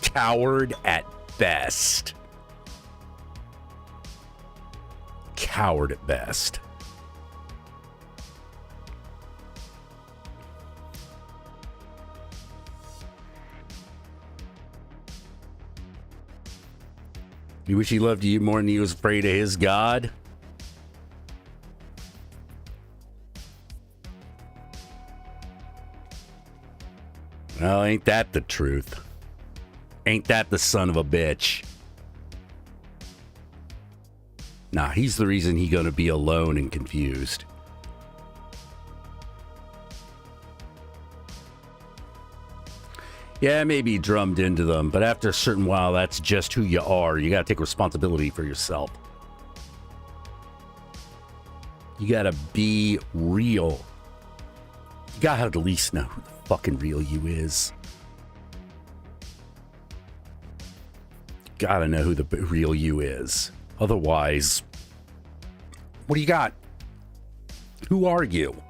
[SPEAKER 2] Coward at best. Coward at best. You wish he loved you more than he was afraid of his God? Well, ain't that the truth? Ain't that the son of a bitch? Nah, he's the reason he gonna be alone and confused. Yeah, maybe he drummed into them, but after a certain while, that's just who you are. You gotta take responsibility for yourself. You gotta be real. You gotta at least know who the fucking real you is. Gotta know who the real you is. Otherwise, what do you got? Who are you?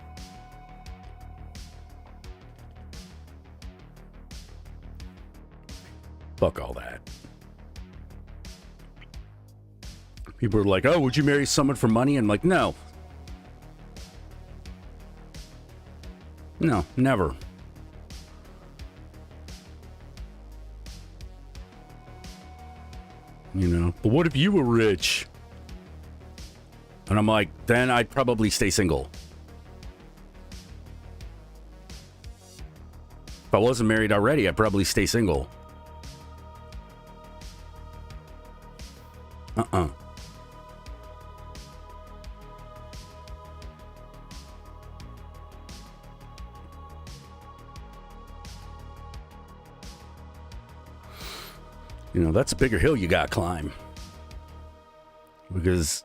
[SPEAKER 2] Fuck all that. People are like, oh, would you marry someone for money? I'm like, no. No, never. You know, but what if you were rich? And I'm like, then I'd probably stay single. If I wasn't married already, I'd probably stay single. You know, that's a bigger hill you gotta climb. Because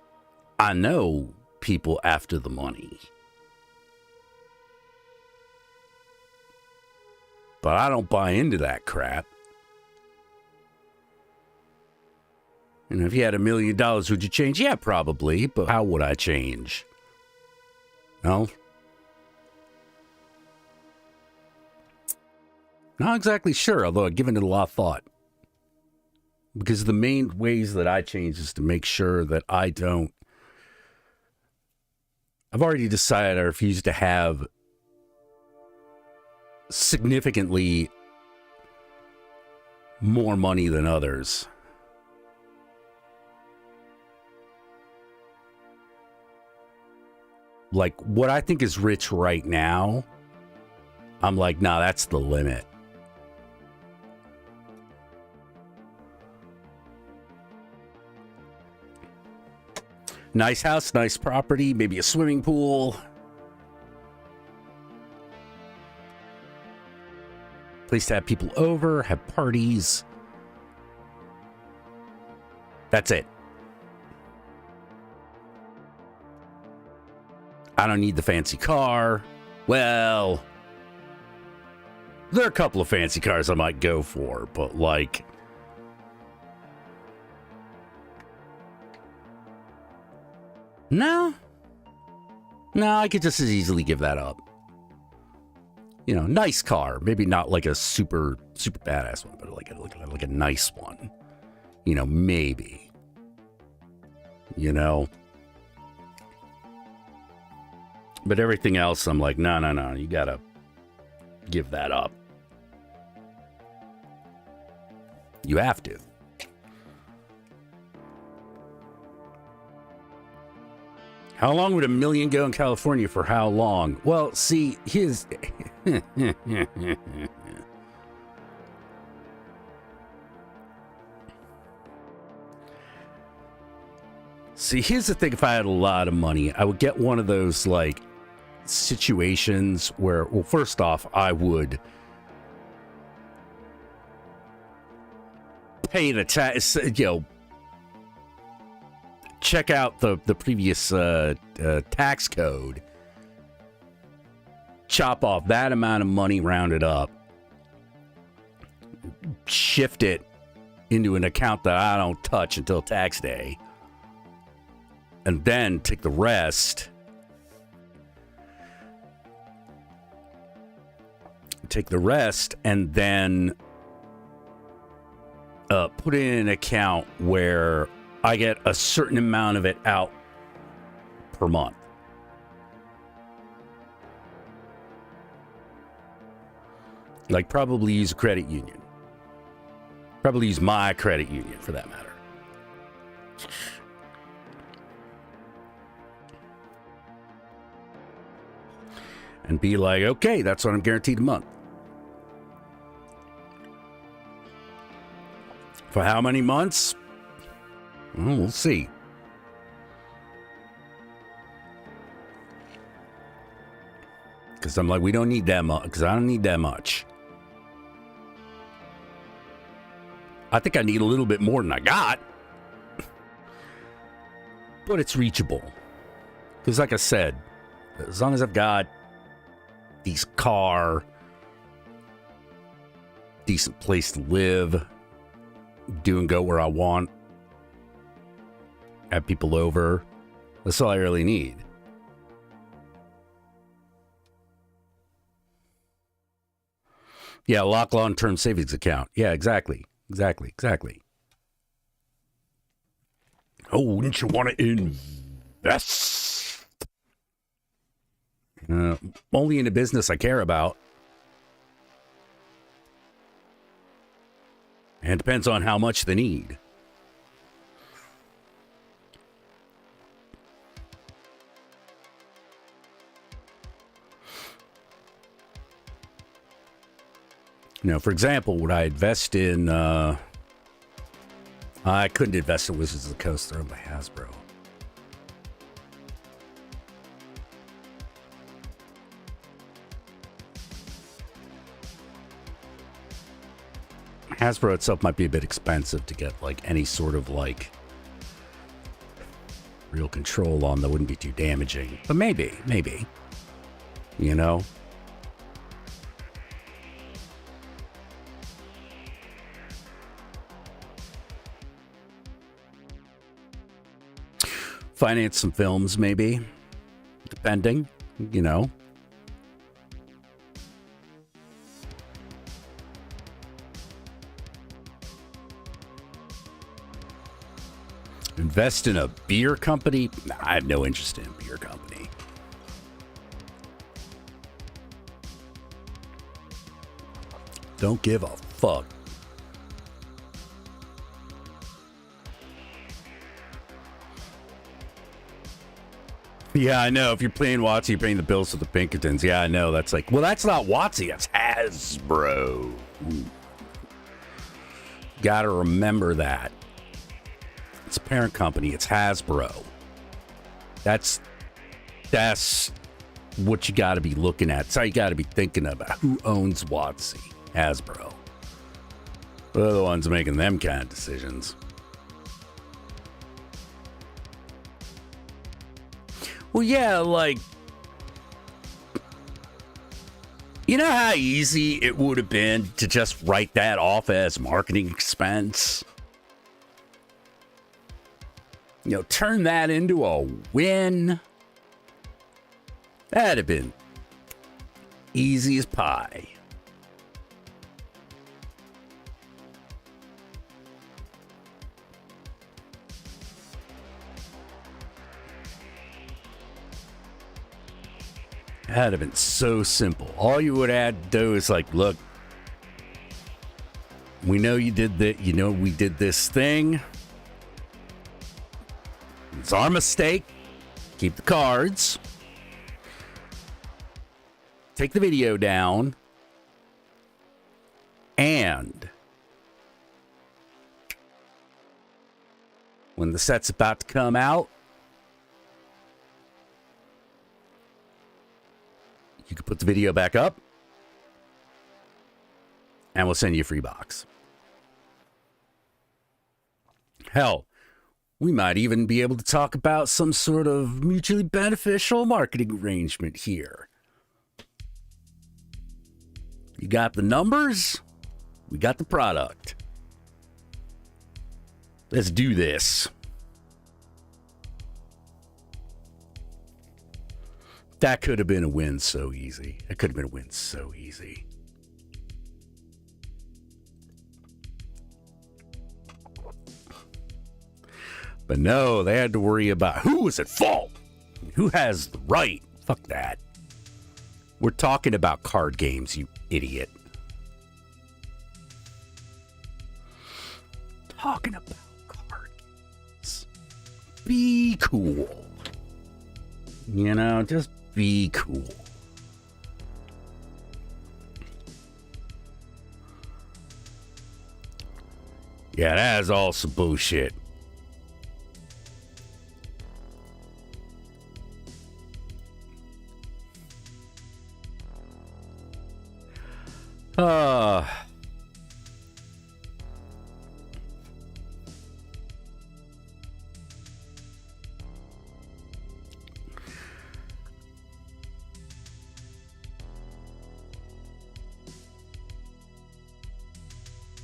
[SPEAKER 2] I know people after the money. But I don't buy into that crap. And if you had $1 million, would you change? Yeah, probably. But how would I change? No. Not exactly sure, although I've given it a lot of thought. Because the main ways that I change is to make sure that I don't. I've already decided I refuse to have significantly more money than others. Like, what I think is rich right now, I'm like, nah, that's the limit. Nice house, nice property, maybe a swimming pool. Place to have people over, have parties. That's it. I don't need the fancy car. Well, there are a couple of fancy cars I might go for, but like, no, I could just as easily give that up. You know, nice car, maybe not like a super badass one, but like a nice one. You know, maybe. You know. But everything else, I'm like, no, you gotta give that up. You have to. How long would $1 million go in California for how long? Well, see, his... See, here's the thing. If I had a lot of money, I would get one of those, like, situations where, well, first off, I would pay the tax, you know, check out the previous tax code, chop off that amount of money, round it up, shift it into an account that I don't touch until tax day, and then take the rest, and then put in an account where I get a certain amount of it out per month. Like probably use a credit union. Probably use my credit union for that matter. And be like, okay, that's what I'm guaranteed a month. For how many months? Well, we'll see. Because I'm like, we don't need that much. Because I don't need that much. I think I need a little bit more than I got. But it's reachable. Because like I said, as long as I've got decent car, decent place to live, do and go where I want, have people over, that's all I really need. Yeah, lock long-term savings account. Yeah, exactly. Oh, wouldn't you want to invest? Only in a business I care about. And it depends on how much they need. For example, would I invest in... I couldn't invest in Wizards of the Coast. They're owned by Hasbro. Hasbro itself might be a bit expensive to get, like, any sort of, like, real control on that wouldn't be too damaging. But maybe. You know? Finance some films, maybe. Depending, you know. Invest in a beer company? Nah, I have no interest in a beer company. Don't give a fuck. Yeah, I know. If you're playing WotC, you're paying the bills for the Pinkertons. Yeah, I know. That's like, well, that's not WotC. That's Hasbro. Ooh. Gotta remember that. It's a parent company. It's Hasbro. That's what you gotta be looking at. That's how you gotta be thinking about. Who owns WotC? Hasbro. They're the ones making them kind of decisions. Well, yeah, like, you know how easy it would have been to just write that off as marketing expense? Turn that into a win. That'd have been easy as pie. That'd have been so simple. All you would have to do is like, look, we know you did that. We did this thing. It's our mistake. Keep the cards. Take the video down. And when the set's about to come out, you can put the video back up, and we'll send you a free box. Hell, we might even be able to talk about some sort of mutually beneficial marketing arrangement here. You got the numbers, we got the product. Let's do this. That could have been a win so easy. It could have been a win so easy. But no, they had to worry about who was at fault, who has the right. Fuck that. We're talking about card games, you idiot. Talking about card games. Be cool. You know, just be cool. Yeah, that is all some bullshit.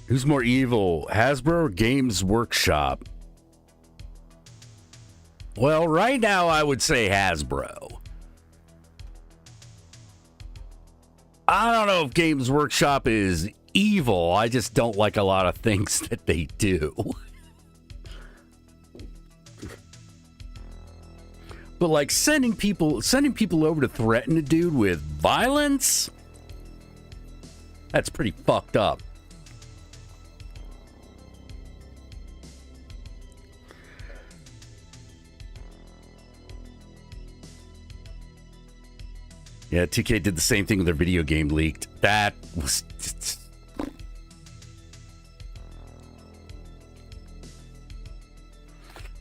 [SPEAKER 2] Who's more evil, Hasbro or Games Workshop? Well, right now I would say Hasbro. I don't know if Games Workshop is evil. I just don't like a lot of things that they do. But like sending people over to threaten a dude with violence, that's pretty fucked up. Yeah, 2K did the same thing with their video game leaked. That was...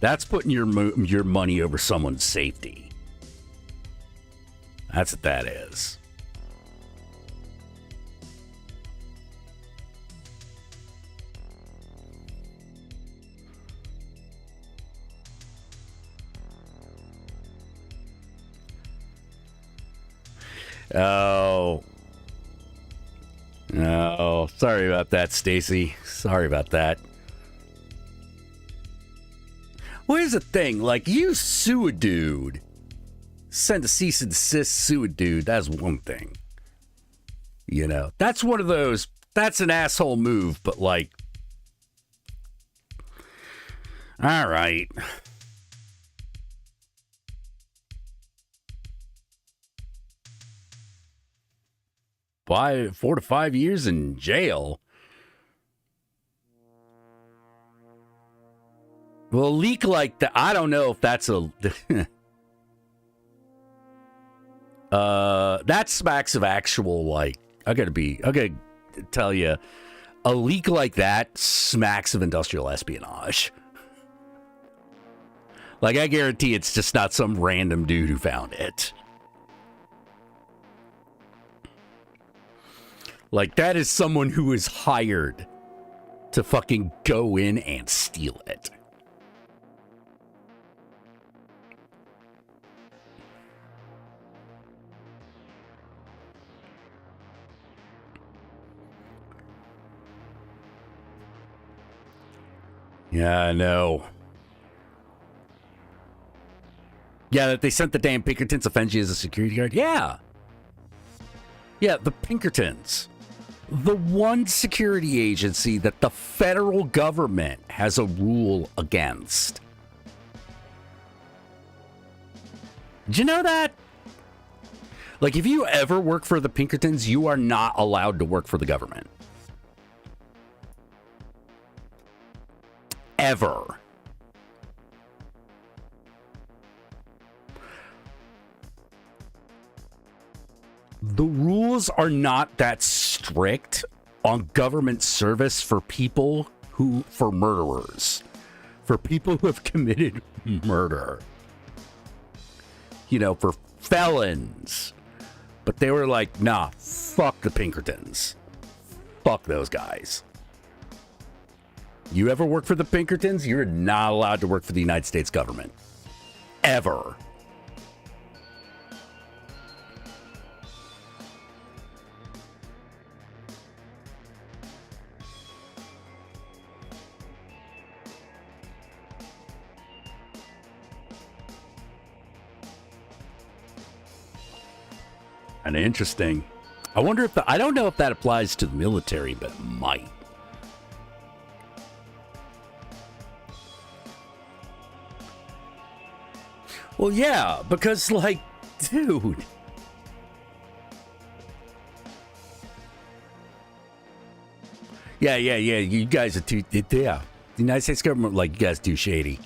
[SPEAKER 2] That's putting your money over someone's safety. That's what that is. Oh. Oh, sorry about that, Stacy. Sorry about that. Well, here's the thing. Like, you sue a dude. Send a cease and desist, sue a dude. That's one thing. You know, that's one of those. That's an asshole move, but like. All right. By 4 to 5 years in jail. Well, a leak like that, I don't know if that's a... that smacks of actual, like... I gotta tell you, a leak like that smacks of industrial espionage. Like, I guarantee it's just not some random dude who found it. Like, that is someone who is hired to fucking go in and steal it. Yeah, I know. Yeah, that they sent the damn Pinkertons to offend you as a security guard? Yeah. Yeah, the Pinkertons. The one security agency that the federal government has a rule against. Did you know that? Like, if you ever work for the Pinkertons, you are not allowed to work for the government. Ever. The rules are not that strict on government service for murderers, for people who have committed murder, you know, for felons. But they were like, nah, fuck the Pinkertons. Fuck those guys. You ever work for the Pinkertons? You're not allowed to work for the United States government. Ever. And interesting. I wonder if I don't know if that applies to the military, but it might. Well, yeah, because, like, dude. Yeah. You guys are too. Yeah. The United States government, like, you guys are too shady.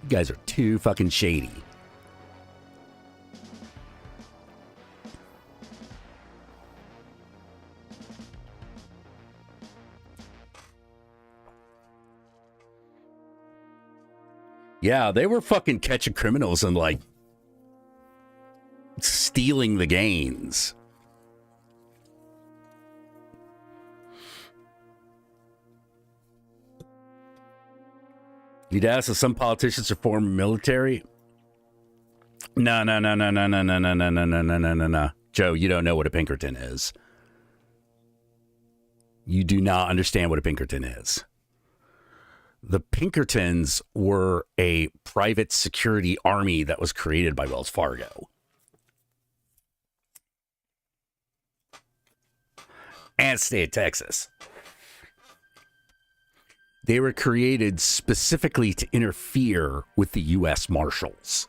[SPEAKER 2] You guys are too fucking shady. Yeah, they were fucking catching criminals and, like, stealing the gains. You'd ask if some politicians are former military. No. Joe, you don't know what a Pinkerton is. You do not understand what a Pinkerton is. The Pinkertons were a private security army that was created by Wells Fargo. And state of Texas. They were created specifically to interfere with the U.S. Marshals.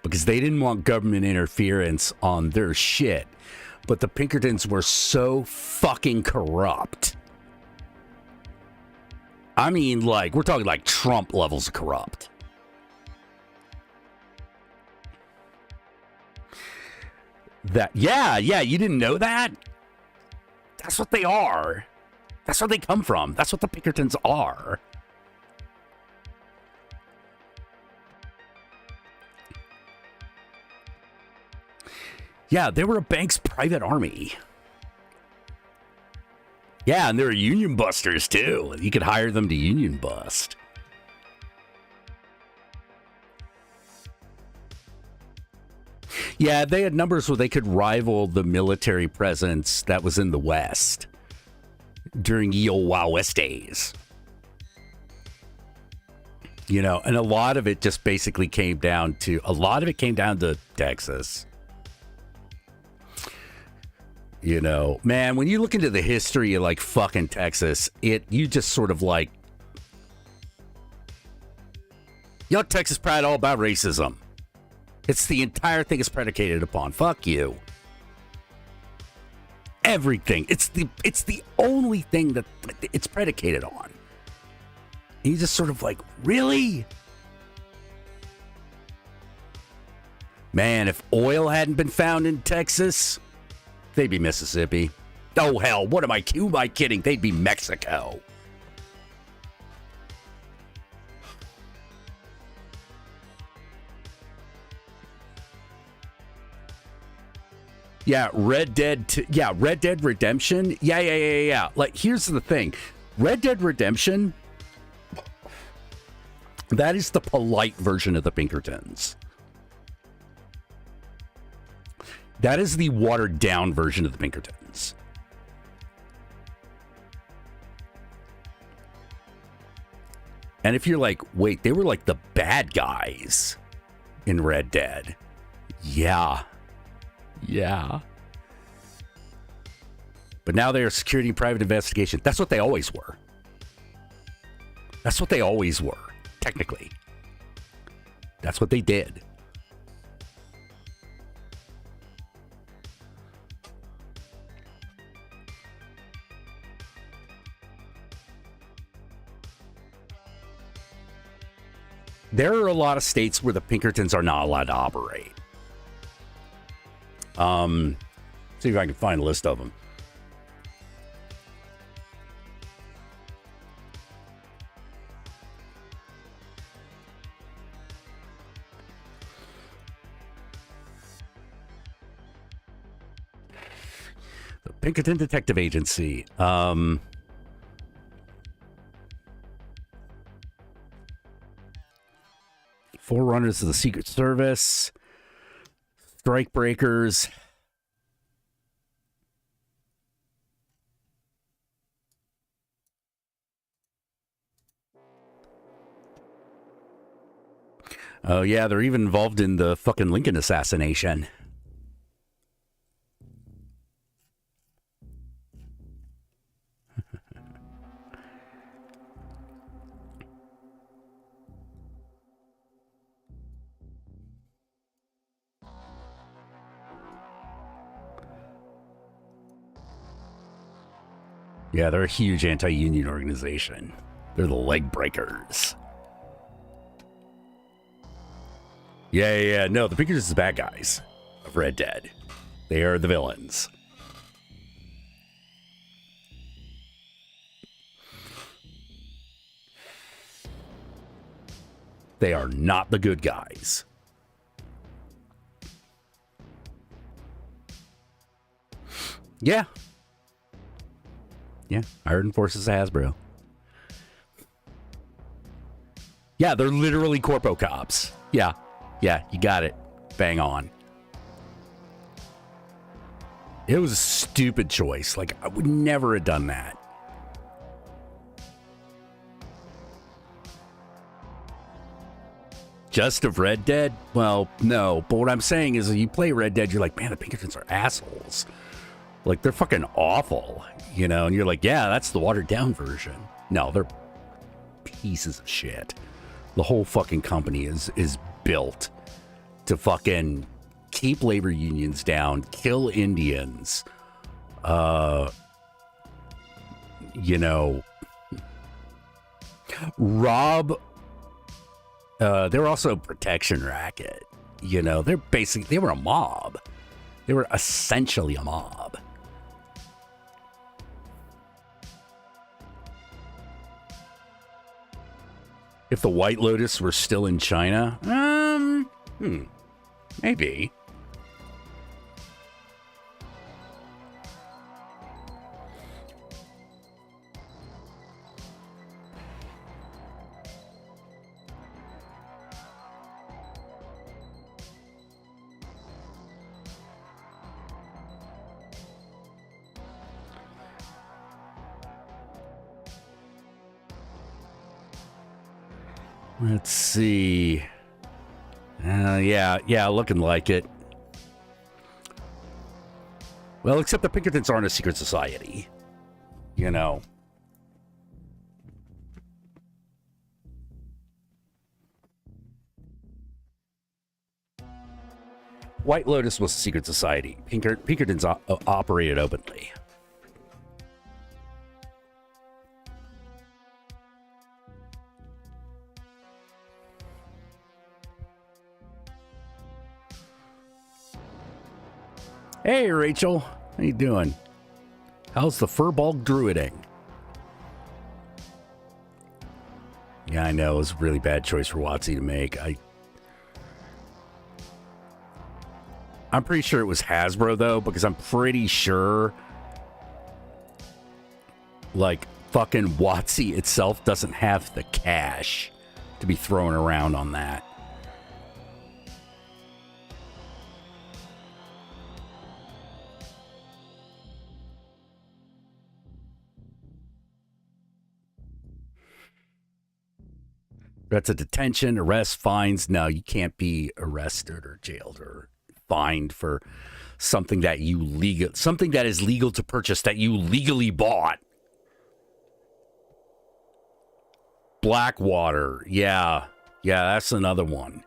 [SPEAKER 2] Because they didn't want government interference on their shit. But the Pinkertons were so fucking corrupt. I mean, like, we're talking like Trump levels of corrupt. Yeah, you didn't know that? That's what they are. That's where they come from. That's what the Pinkertons are. Yeah, they were a bank's private army. Yeah, and they were union busters, too. You could hire them to union bust. Yeah, they had numbers where they could rival the military presence that was in the West during ye old Wild West days. You know, and a lot of it just basically came down to Texas. You know, man, when you look into the history of, like, fucking Texas, you just sort of like, you know, Texas pride all about racism. It's the entire thing is predicated upon. Fuck you. Everything. It's the only thing that it's predicated on. And you just sort of like, really? Man, if oil hadn't been found in Texas, they'd be Mississippi. Oh, hell, who am I kidding? They'd be Mexico. Yeah, Red Dead Redemption. Yeah. Like, here's the thing. Red Dead Redemption, that is the polite version of the Pinkertons. That is the watered down version of the Pinkertons. And if you're like, wait, they were like the bad guys in Red Dead. Yeah. But now they are security and private investigation. That's what they always were. Technically. That's what they did. There are a lot of states where the Pinkertons are not allowed to operate. See if I can find a list of them. The Pinkerton Detective Agency. Forerunners of the Secret Service. Strikebreakers. Oh, yeah, they're even involved in the fucking Lincoln assassination. Yeah, they're a huge anti-union organization. They're the leg breakers. Yeah. No, the Pinkertons are the bad guys of Red Dead. They are the villains. They are not the good guys. Yeah. Yeah, Iron Forces Hasbro. Yeah, they're literally corpo cops. Yeah, you got it. Bang on. It was a stupid choice. Like, I would never have done that. Just of Red Dead? Well, no. But what I'm saying is, you play Red Dead, you're like, man, the Pinkertons are assholes. Like, they're fucking awful, you know? And you're like, yeah, that's the watered down version. No, they're pieces of shit. The whole fucking company is built to fucking keep labor unions down, kill Indians, you know, rob. They're also a protection racket. You know, they were a mob. They were essentially a mob. If the White Lotus were still in China, maybe. Let's see. Yeah, looking like it. Well, except the Pinkertons aren't a secret society. You know. White Lotus was a secret society. Pinkertons operated openly. Hey, Rachel. How you doing? How's the Furball druiding? Yeah, I know. It was a really bad choice for WotC to make. I'm pretty sure it was Hasbro, though, because I'm pretty sure, like, fucking WotC itself doesn't have the cash to be thrown around on that. That's a detention, arrest, fines. No, you can't be arrested or jailed or fined for something that is legal to purchase that you legally bought. Blackwater. Yeah, that's another one.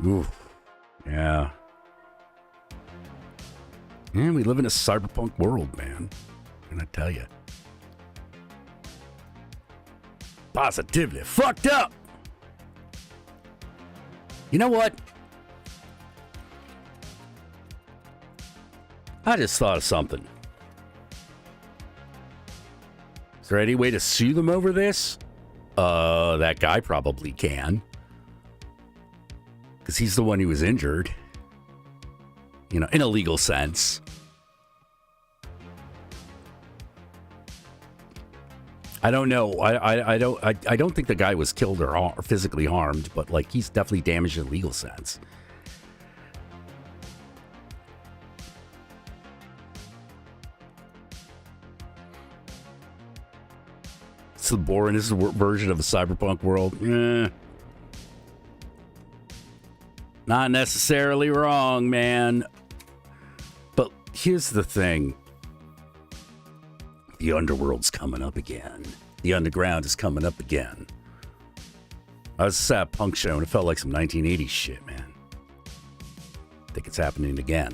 [SPEAKER 2] Ooh, yeah. Man, we live in a cyberpunk world, man. Can I tell you? Positively fucked up. You know what? I just thought of something. Is there any way to sue them over this? That guy probably can. Because he's the one who was injured. You know, in a legal sense. I don't know. I don't think the guy was killed or physically harmed, but like he's definitely damaged in a legal sense. It's the boringest version of a cyberpunk world. Not necessarily wrong, man. But here's the thing. The underworld's coming up again. The underground is coming up again. I was a sad punk show and it felt like some 1980s shit, man. I think it's happening again.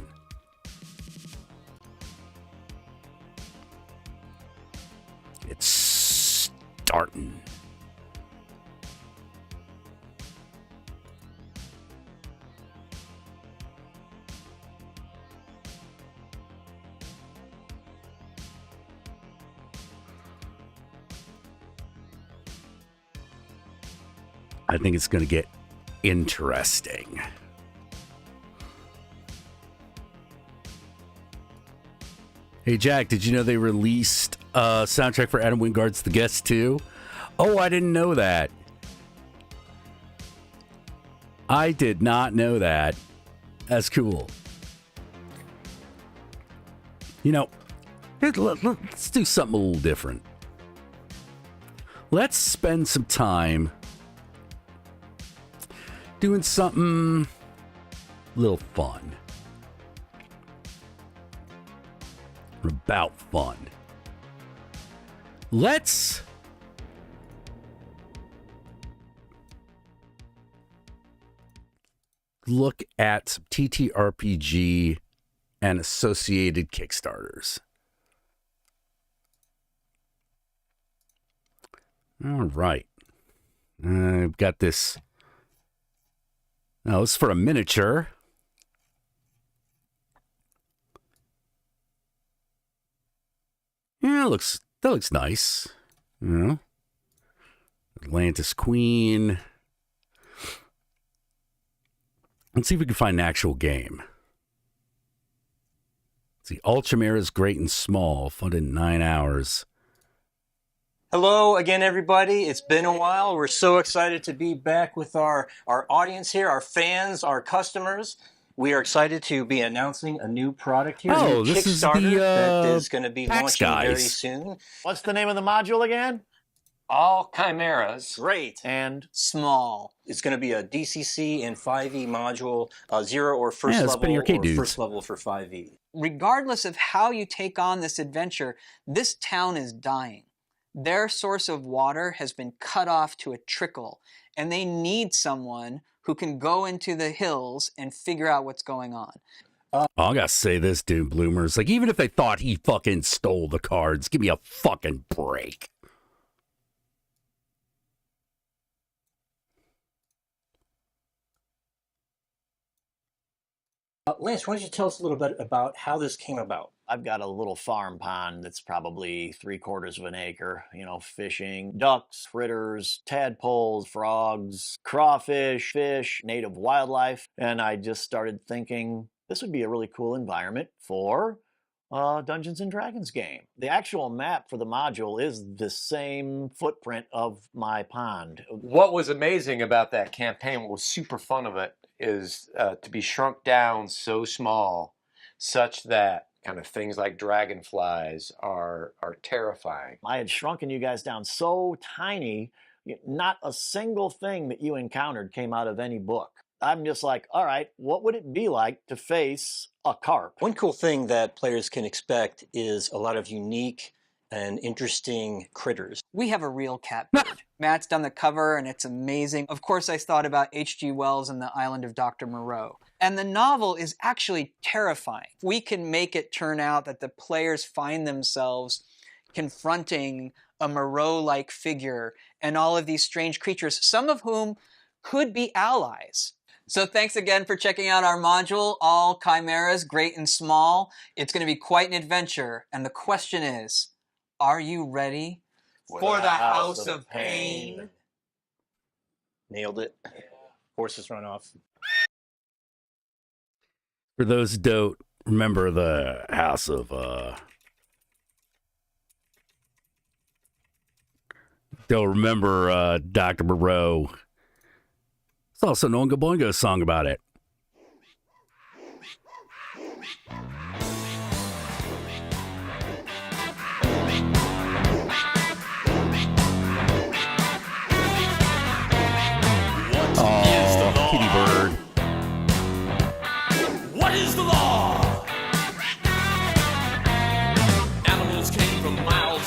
[SPEAKER 2] It's starting. I think it's going to get interesting. Hey, Jack, did you know they released a soundtrack for Adam Wingard's The Guest too? Oh, I didn't know that. I did not know that. That's cool. You know, let's do something a little different. Let's spend some time doing something a little fun. About fun. Let's look at some TTRPG and associated Kickstarters. All right. I've got this. Now, this is for a miniature. Yeah, that looks nice. You know? Atlantis Queen. Let's see if we can find an actual game. Let's see. Ultramare is great and small. Funded in 9 hours.
[SPEAKER 5] Hello again, everybody. It's been a while. We're so excited to be back with our audience here, our fans, our customers. We are excited to be announcing a new product here,
[SPEAKER 2] Oh,
[SPEAKER 5] a new
[SPEAKER 2] this is
[SPEAKER 5] Kickstarter
[SPEAKER 2] the,
[SPEAKER 5] that is going to be
[SPEAKER 2] PAX
[SPEAKER 5] launching very
[SPEAKER 2] guys.
[SPEAKER 5] soon.
[SPEAKER 6] What's the name of the module again?
[SPEAKER 7] All chimeras.
[SPEAKER 5] Great.
[SPEAKER 6] And
[SPEAKER 5] Small. It's going to be a DCC and 5e module, 0 or first
[SPEAKER 2] Yeah,
[SPEAKER 5] level,
[SPEAKER 2] Spinning Arcade
[SPEAKER 5] or
[SPEAKER 2] dudes.
[SPEAKER 5] first level for 5e.
[SPEAKER 8] Regardless of how you take on this adventure, this town is dying. Their source of water has been cut off to a trickle, and they need someone who can go into the hills and figure out what's going on.
[SPEAKER 2] Oh, I gotta say this, dude, Bloomers. Like, even if they thought he fucking stole the cards, give me a fucking break.
[SPEAKER 5] Lance, why don't you tell us a little bit about how this came about?
[SPEAKER 6] I've got a little farm pond that's probably 3/4 of an acre, you know, fishing, ducks, critters, tadpoles, frogs, crawfish, fish, native wildlife. And I just started thinking this would be a really cool environment for a Dungeons and Dragons game. The actual map for the module is the same footprint of my pond.
[SPEAKER 7] What was amazing about that campaign, what was super fun of it, is to be shrunk down so small, such that kind of things like dragonflies are terrifying.
[SPEAKER 6] I had shrunken you guys down so tiny, not a single thing that you encountered came out of any book. I'm just like, all right, what would it be like to face a carp?
[SPEAKER 5] One cool thing that players can expect is a lot of unique and interesting critters.
[SPEAKER 8] We have a real catbird. Matt's done the cover, and it's amazing. Of course, I thought about H.G. Wells and the Island of Dr. Moreau. And the novel is actually terrifying. We can make it turn out that the players find themselves confronting a Moreau-like figure and all of these strange creatures, some of whom could be allies. So thanks again for checking out our module, All Chimeras, Great and Small. It's going to be quite an adventure. And the question is, are you ready for the House of Pain?
[SPEAKER 5] Nailed it. Horses run off.
[SPEAKER 2] For those who don't remember the House of, don't remember Dr. Moreau. It's also an Oingo Boingo song about it. Oh, kitty bird.
[SPEAKER 1] What is the law? Animals came from miles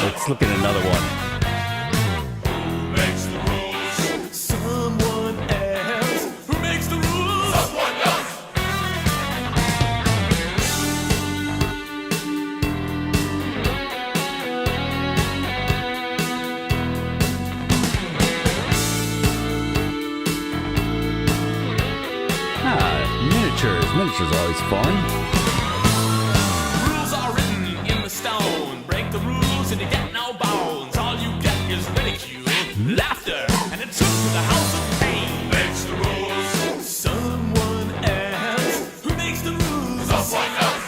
[SPEAKER 2] Let's look at another one. Miniatures are always fun.
[SPEAKER 9] Rules are written in the stone. Break the rules and you get no bones. All you get is ridicule, laughter, and a trip to the house of pain. Makes the rules someone else. Who makes the rules? Someone else.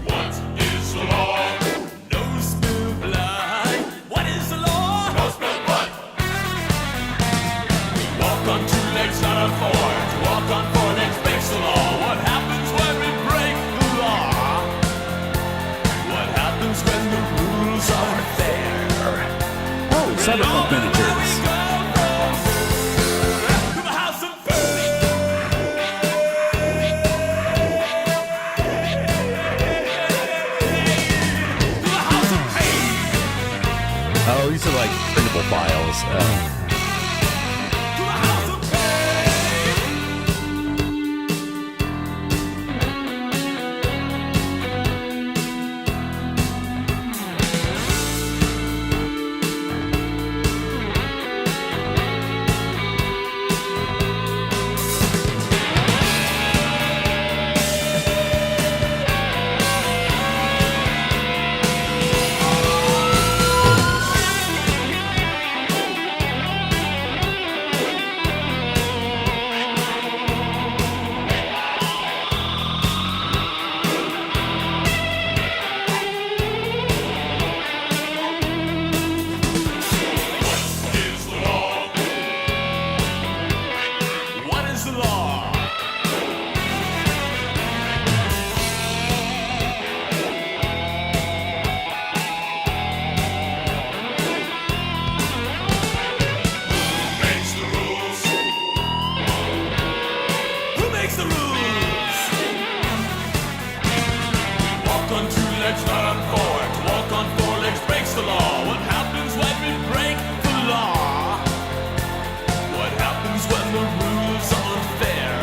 [SPEAKER 9] What is the law? No spill blood. What is the law? No spill blood. We walk on two legs, not on four. Walk on four legs breaks the law. What happens when we break the law? What happens when the rules aren't fair?
[SPEAKER 2] Oh, Cyberpunk miniatures.
[SPEAKER 9] To the house of pain. To the house of pain.
[SPEAKER 2] Oh, these are like printable files.
[SPEAKER 9] To the house of pain. What is the law? Makes the rules? Who makes the rules? Walk on two legs, not on four. To walk on four legs breaks the law. What happens when we break the law? What happens when the rules aren't fair?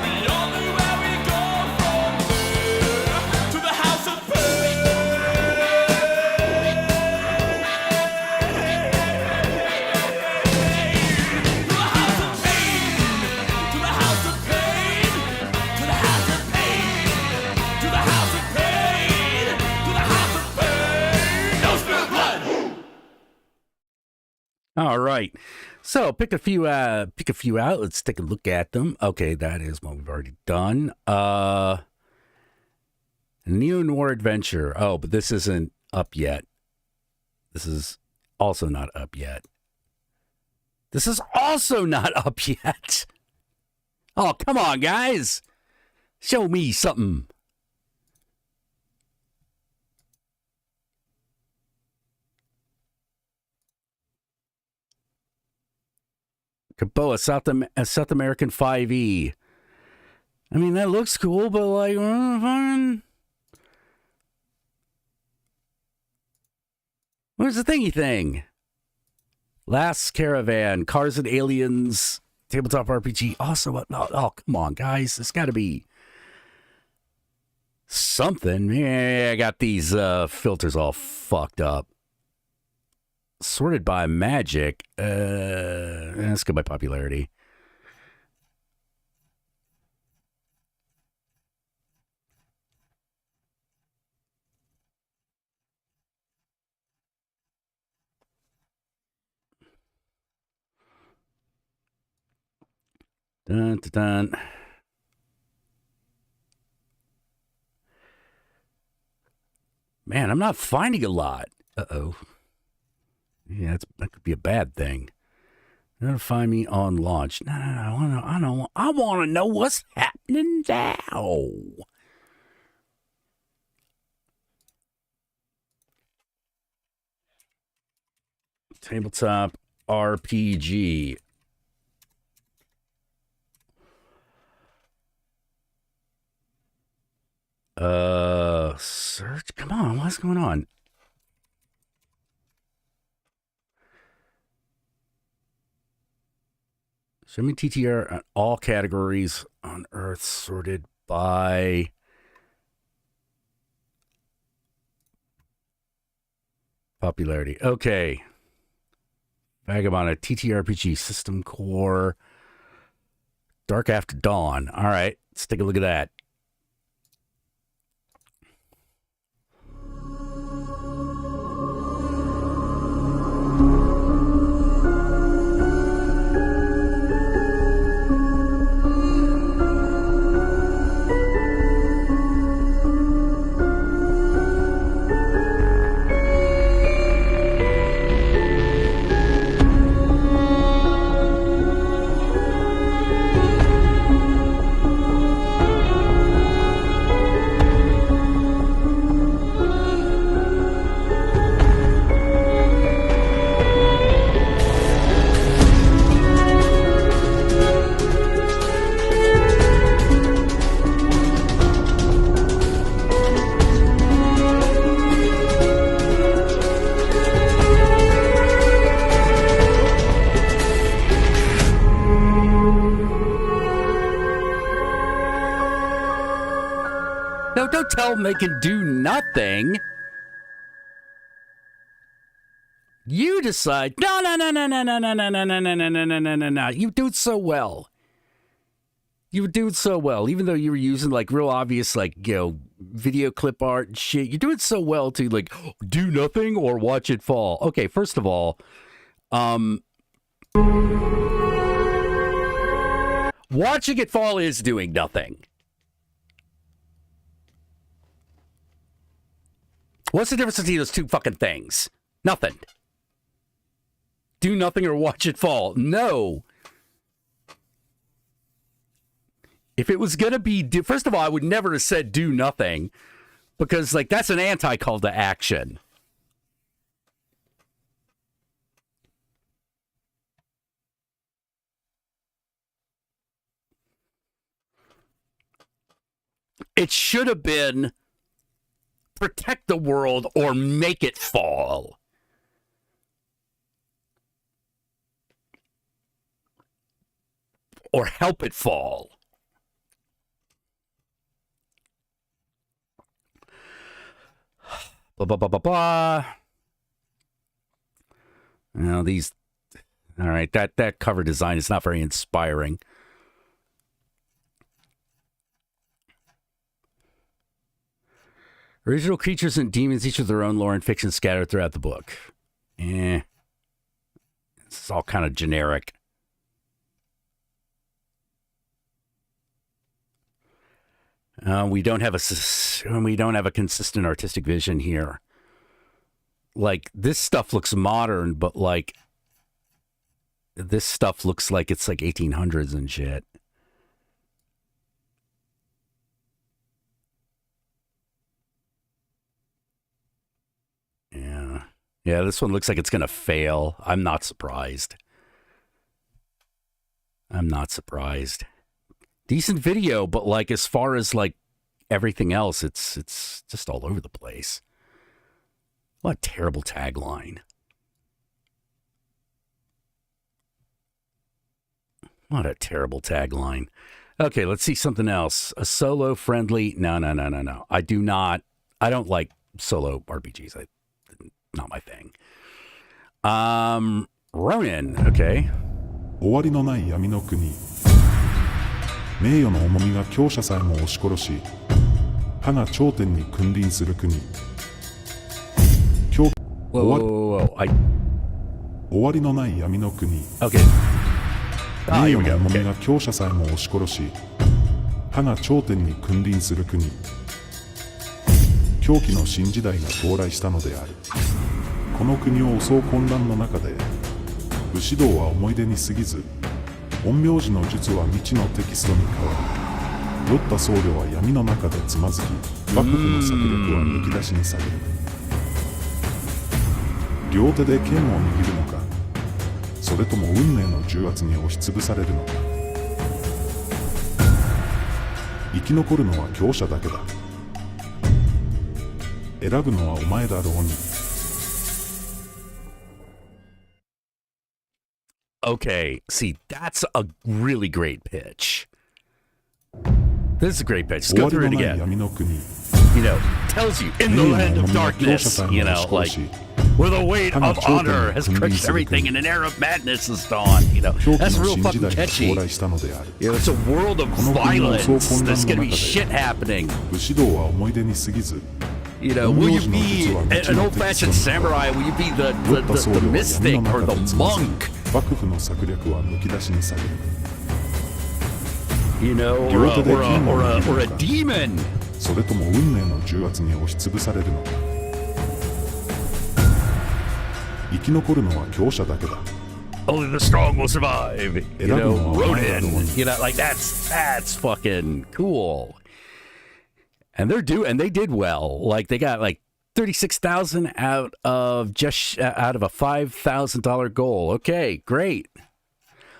[SPEAKER 9] The only way we go from there to the house of pain. To the house of pain. To the house of pain. To the house of pain. To the house of pain. To the house of pain. No spill blood.
[SPEAKER 2] All right. So pick a few out. Let's take a look at them. Okay, that is one we've already done. Neo-noir adventure. Oh, but this isn't up yet. This is also not up yet. This is also not up yet. Oh, come on, guys. Show me something. Caboa, South American 5e. I mean, that looks cool, but like, fine. Where's the thingy thing? Last Caravan, Cars and Aliens, Tabletop RPG. Also, oh, come on, guys. There's got to be something. Yeah, I got these filters all fucked up. Sorted by magic. Let's go by popularity. Dun, dun, dun. Man, I'm not finding a lot. Uh-oh. Yeah, that could be a bad thing. You're gonna find me on launch. No, I want to know what's happening now. Tabletop RPG. Search. Come on, what's going on? Show me TTR on all categories on Earth sorted by popularity. Okay. Vagabond, a TTRPG, System Core, Dark After Dawn. All right, let's take a look at that. No, don't tell them they can do nothing. You decide. No. You do it so well. You do it so well, even though you were using like real obvious, like, you know, video clip art and shit. You do it so well to like do nothing or watch it fall. Okay, first of all, watching it fall is doing nothing. What's the difference between those two fucking things? Nothing. Do nothing or watch it fall. No. If it was going to be... First of all, I would never have said do nothing. Because, like, that's an anti-call to action. It should have been... protect the world or make it fall. Or help it fall. Blah, blah, blah, blah, blah. Now these... All right, that cover design is not very inspiring. Original creatures and demons, each with their own lore and fiction scattered throughout the book. This is all kind of generic. We don't have a consistent artistic vision here. Like, this stuff looks modern, but like this stuff looks like it's like 1800s and shit. Yeah, this one looks like it's going to fail. I'm not surprised. Decent video, but like as far as like everything else, it's just all over the place. What a terrible tagline. What a terrible tagline. Okay, let's see something else. A solo friendly. No. I don't like solo RPGs. Not my thing. Ronin, okay.
[SPEAKER 10] 終わりのない闇の国。名誉の重みが強者さえも押し殺し、歯が頂点に君臨する国。終わりのない闇の国。
[SPEAKER 2] Okay.
[SPEAKER 10] 名誉の重みが強者さえも押し殺し、歯が頂点に君臨する国。狂気の新時代が到来したのである。この国を襲う混乱の中で、武士道は思い出に過ぎず、陰陽師の術は未知のテキストに変わり、酔った僧侶は闇の中でつまずき、幕府の策略はむき出しにされる。両手で剣を握るのか、それとも運命の重圧に押しつぶされるのか。生き残るのは強者だけだ。選ぶのはお前だろうに。
[SPEAKER 2] Okay, see, that's a really great pitch. This is a great pitch. Let's go through it
[SPEAKER 10] 終わりのない
[SPEAKER 2] again.
[SPEAKER 10] 闇の国。
[SPEAKER 2] You know, tells you in the land of darkness, you know, like where the weight of honor has crushed everything and an era of madness is dawned, you know.
[SPEAKER 10] 狂気
[SPEAKER 2] That's
[SPEAKER 10] の
[SPEAKER 2] real
[SPEAKER 10] 新時
[SPEAKER 2] fucking
[SPEAKER 10] 代が
[SPEAKER 2] catchy.
[SPEAKER 10] 到来したのである。
[SPEAKER 2] You know, it's a world of
[SPEAKER 10] この国の総
[SPEAKER 2] violence.
[SPEAKER 10] 混乱
[SPEAKER 2] There's
[SPEAKER 10] の
[SPEAKER 2] gonna be
[SPEAKER 10] 中
[SPEAKER 2] shit
[SPEAKER 10] で
[SPEAKER 2] happening.
[SPEAKER 10] 武士道は思い出に過ぎず、
[SPEAKER 2] You know, will you be an old-fashioned samurai? Will you be the mystic or the monk?
[SPEAKER 10] 幕府の策略はむき出しにされる。
[SPEAKER 2] You know, or a demon.
[SPEAKER 10] それとも運命の重圧に押しつぶされるのか。生き残るのは強者だけだ。
[SPEAKER 2] Only the strong will survive. You know, Ronin.
[SPEAKER 10] Ronin.
[SPEAKER 2] You know, like that's fucking cool. And they did well. Like they got like 36,000 out of a $5,000 goal. Okay, great.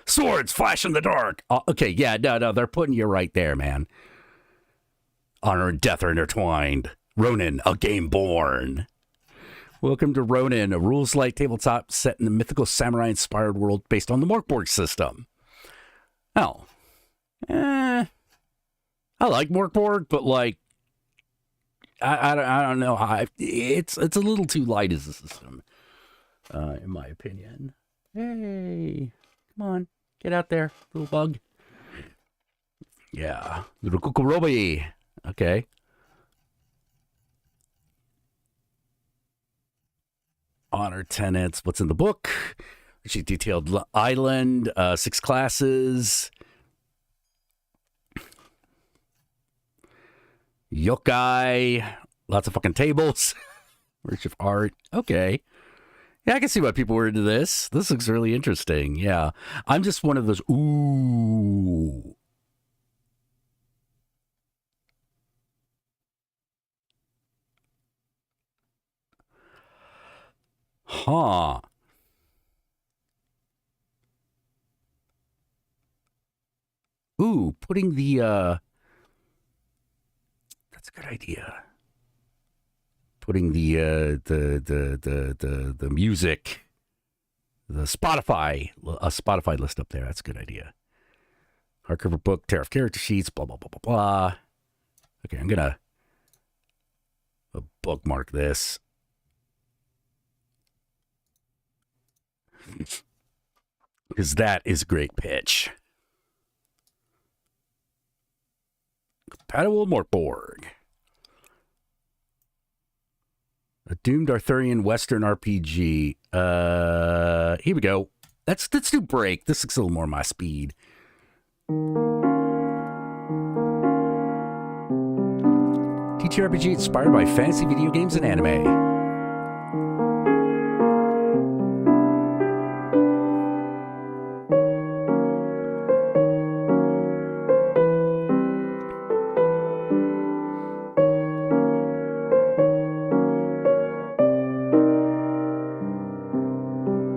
[SPEAKER 2] Swords flash in the dark. Okay, yeah, no, they're putting you right there, man. Honor and death are intertwined. Ronin, a game born. Welcome to Ronin, a rules-light tabletop set in the mythical samurai-inspired world based on the Morkborg system. Oh. I like Morkborg, but like, I don't know. It's a little too light as a system, in my opinion. Hey, come on, get out there, little bug. Yeah, little Kokorobi. Okay. Honor tenets. What's in the book? She detailed island, 6 classes. Yokai, lots of fucking tables. Rich of art. Okay. Yeah, I can see why people were into this. This looks really interesting. Yeah. I'm just one of those, ooh. Huh. Ooh, putting the, that's a good idea. Putting the music, the Spotify, a Spotify list up there. That's a good idea. Hardcover book, Tariff character sheets, blah, blah, blah, blah, blah. Okay, I'm gonna bookmark this. Because that is a great pitch. Compatible Morkborg. A doomed Arthurian Western RPG. Here we go. Let's do break. This looks a little more my speed. TTRPG inspired by fantasy video games and anime.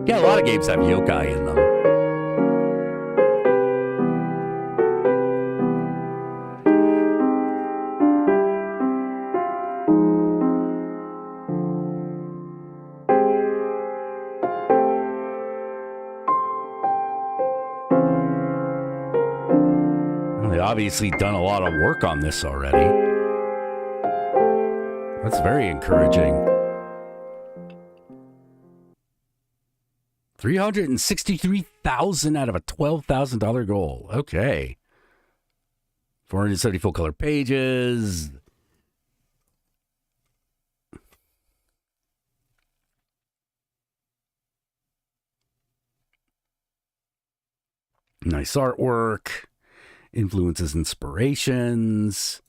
[SPEAKER 2] Yeah, a lot of games have yokai in them. Well, they obviously done a lot of work on this already. That's very encouraging. 363,000 out of a $12,000 goal. Okay. 470 full color pages. Nice artwork. Influences, inspirations.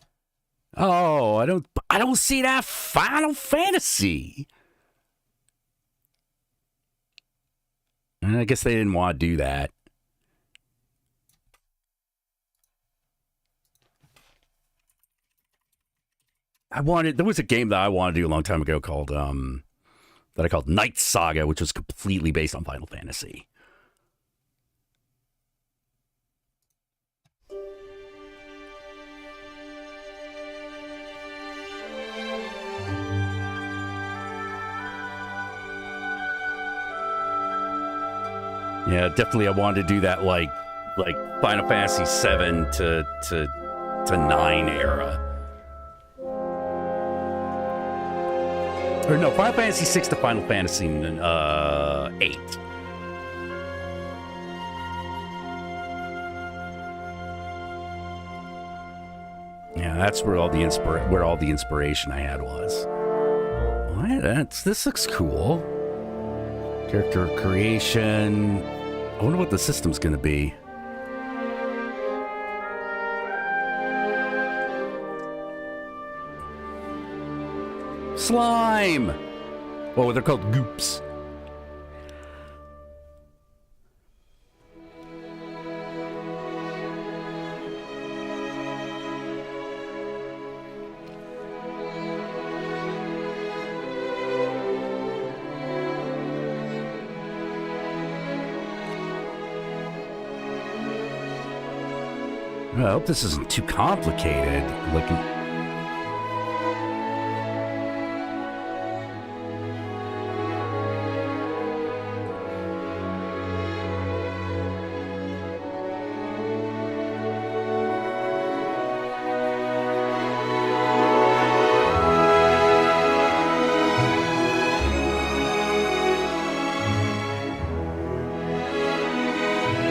[SPEAKER 2] Oh, I don't see that Final Fantasy. I guess they didn't want to do that. There was a game that I wanted to do a long time ago called, that I called Night Saga, which was completely based on Final Fantasy. Yeah, definitely. I wanted to do that like Final Fantasy 7 to 9 era. Or no, Final Fantasy 6 to Final Fantasy 8. Yeah, that's where all the inspiration I had was. What? This looks cool. Character creation. I wonder what the system's going to be. Slime! Oh, they're called goops. I hope this isn't too complicated. Like,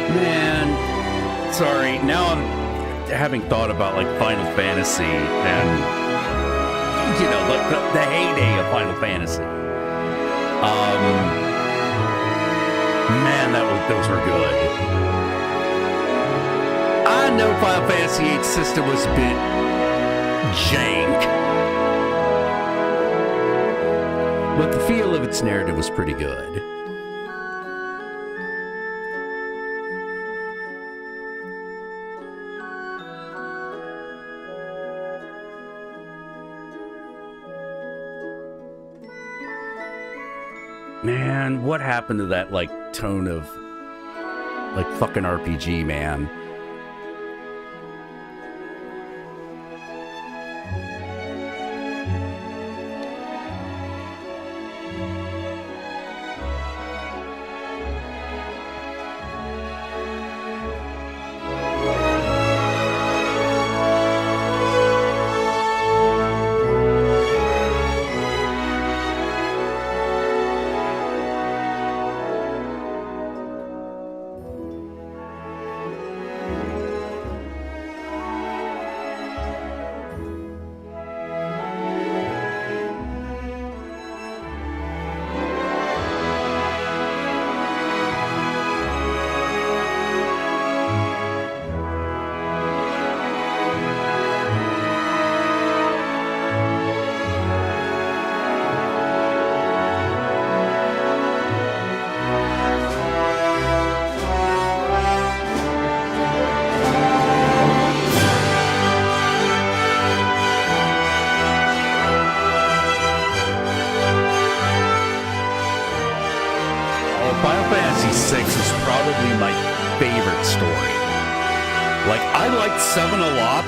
[SPEAKER 2] man, sorry. Now I'm having thought about like Final Fantasy and like the heyday of Final Fantasy. Man, those were good. I know Final Fantasy VIII system was a bit jank, but the feel of its narrative was pretty good. Man, what happened to that, like, tone of, like, fucking RPG, man?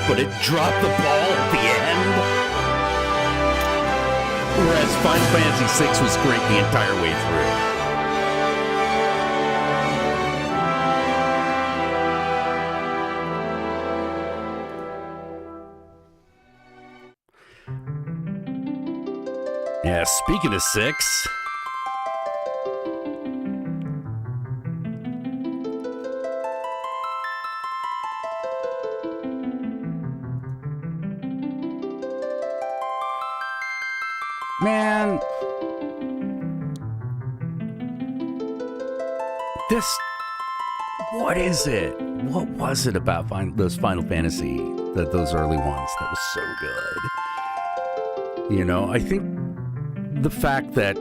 [SPEAKER 2] But it dropped the ball at the end. Whereas Final Fantasy VI was great the entire way through. Yeah, speaking of 6. Man, what is it? What was it about those Final Fantasy, those early ones that was so good? I think the fact that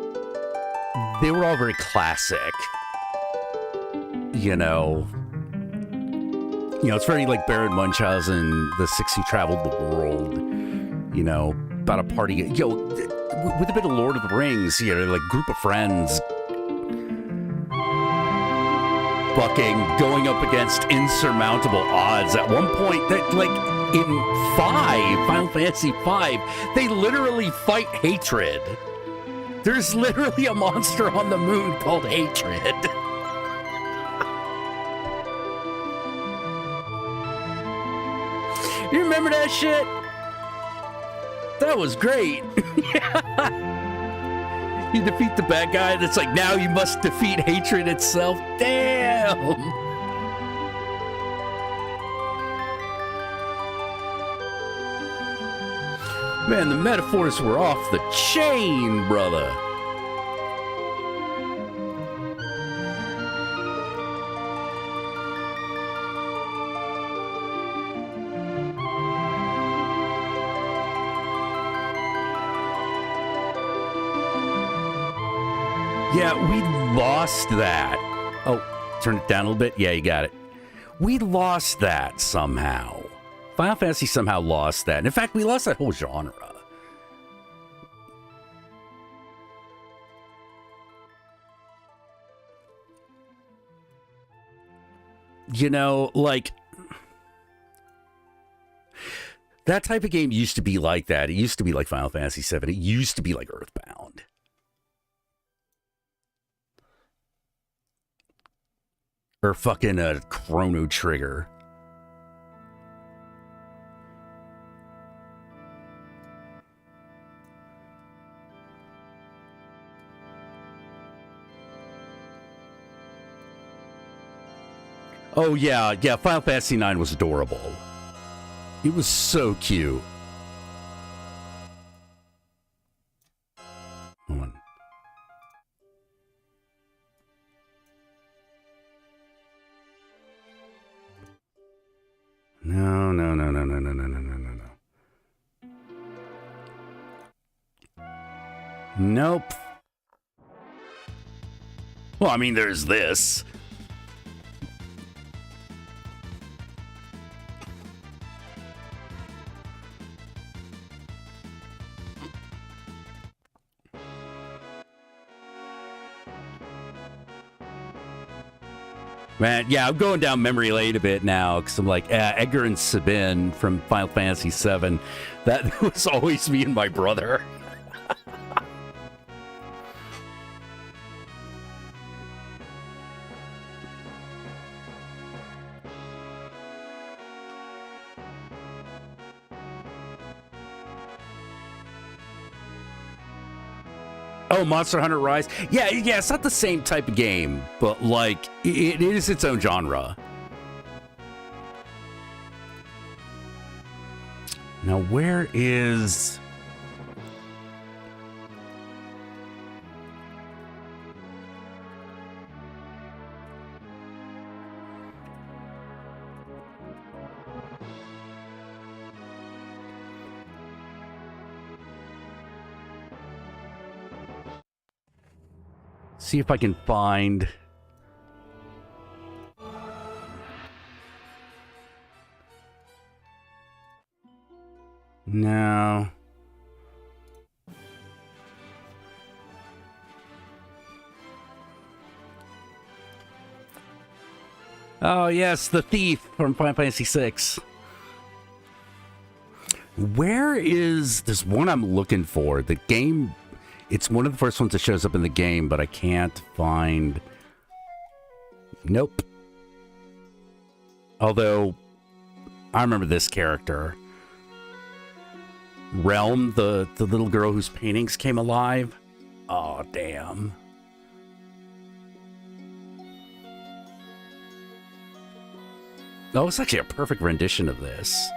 [SPEAKER 2] they were all very classic, it's very like Baron Munchausen, the 6 who traveled the world, about a party, with a bit of Lord of the Rings, like group of friends going up against insurmountable odds. At one point, that like in Final Fantasy V, they literally fight hatred. There's literally a monster on the moon called hatred. remember that shit? That was great. You defeat the bad guy, and it's like, now you must defeat hatred itself. Damn. Man, the metaphors were off the chain, brother. Yeah, we lost that. Oh, turn it down a little bit. Yeah, you got it. We lost that somehow. Final Fantasy somehow lost that. In fact, we lost that whole genre. You know, like, that type of game used to be like that. It used to be like Final Fantasy VII. It used to be like Earthbound. Or fucking a Chrono Trigger. Oh, yeah. Yeah, Final Fantasy IX was adorable. It was so cute. Hold on. No. Nope. Well, I mean, there's this. Man, yeah, I'm going down memory lane a bit now because I'm like, Edgar and Sabine from Final Fantasy VII. That was always me and my brother. Oh, Monster Hunter Rise. Yeah, it's not the same type of game, but like it is its own genre. Now, where is... See if I can find... No. Oh, yes, the thief from Final Fantasy VI. Where is... There's one I'm looking for. The game... It's one of the first ones that shows up in the game, but I can't find... Nope. Although, I remember this character. Realm, the little girl whose paintings came alive. Oh, damn. Oh, it's actually a perfect rendition of this.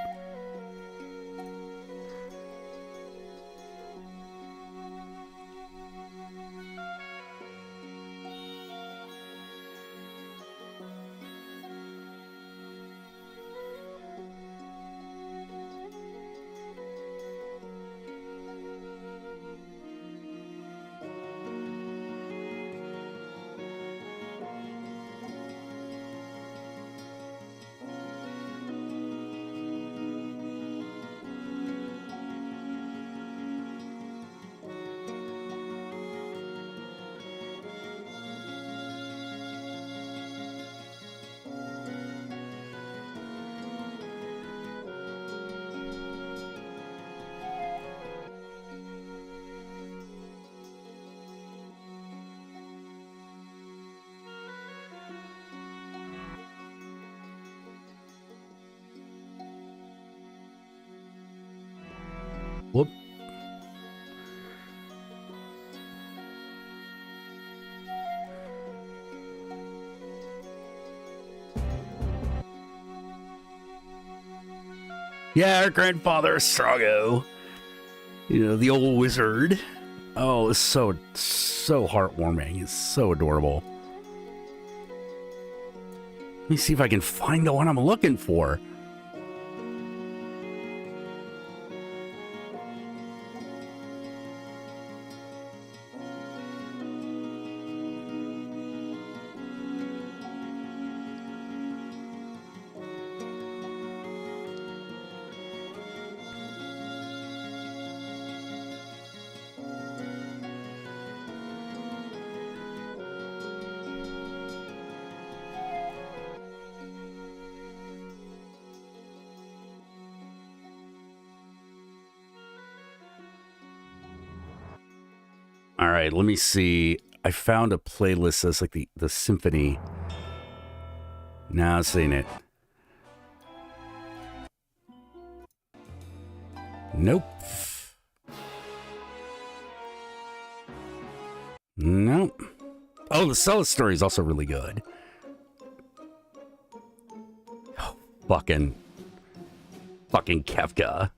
[SPEAKER 2] Whoop. Yeah, our grandfather Strago. You know, the old wizard. Oh, it's so heartwarming. It's so adorable. Let me see if I can find the one I'm looking for. All right, let me see. I found a playlist that's like the symphony. Now I've seen it. Nope. Nope. Oh, the Cella story is also really good. Oh, fucking Kefka.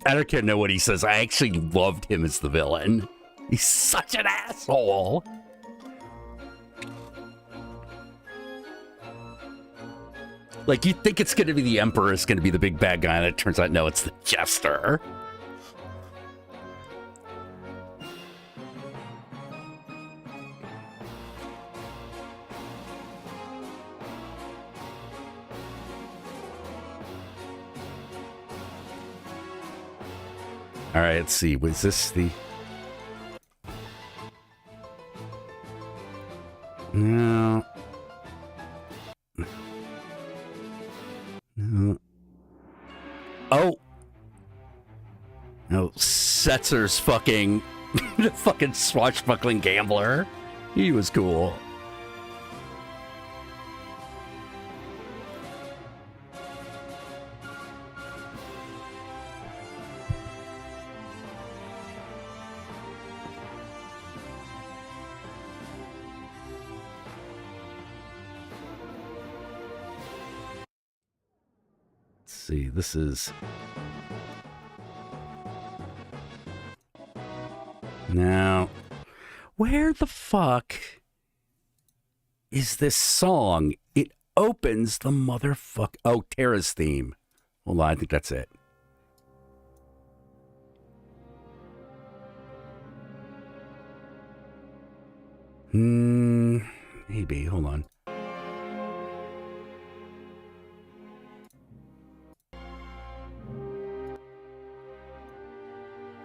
[SPEAKER 2] I don't care know what he says. I actually loved him as the villain. He's such an asshole. Like, you think it's going to be the Emperor is going to be the big bad guy, and it turns out, no, it's the Jester. All right, let's see. Was this the... No. No. Oh. No, Setzer's fucking... the fucking swashbuckling gambler. He was cool. See, this is... Now, where the fuck is this song? It opens the motherfuck... Oh, Terra's theme. Hold on, I think that's it. Maybe, hold on.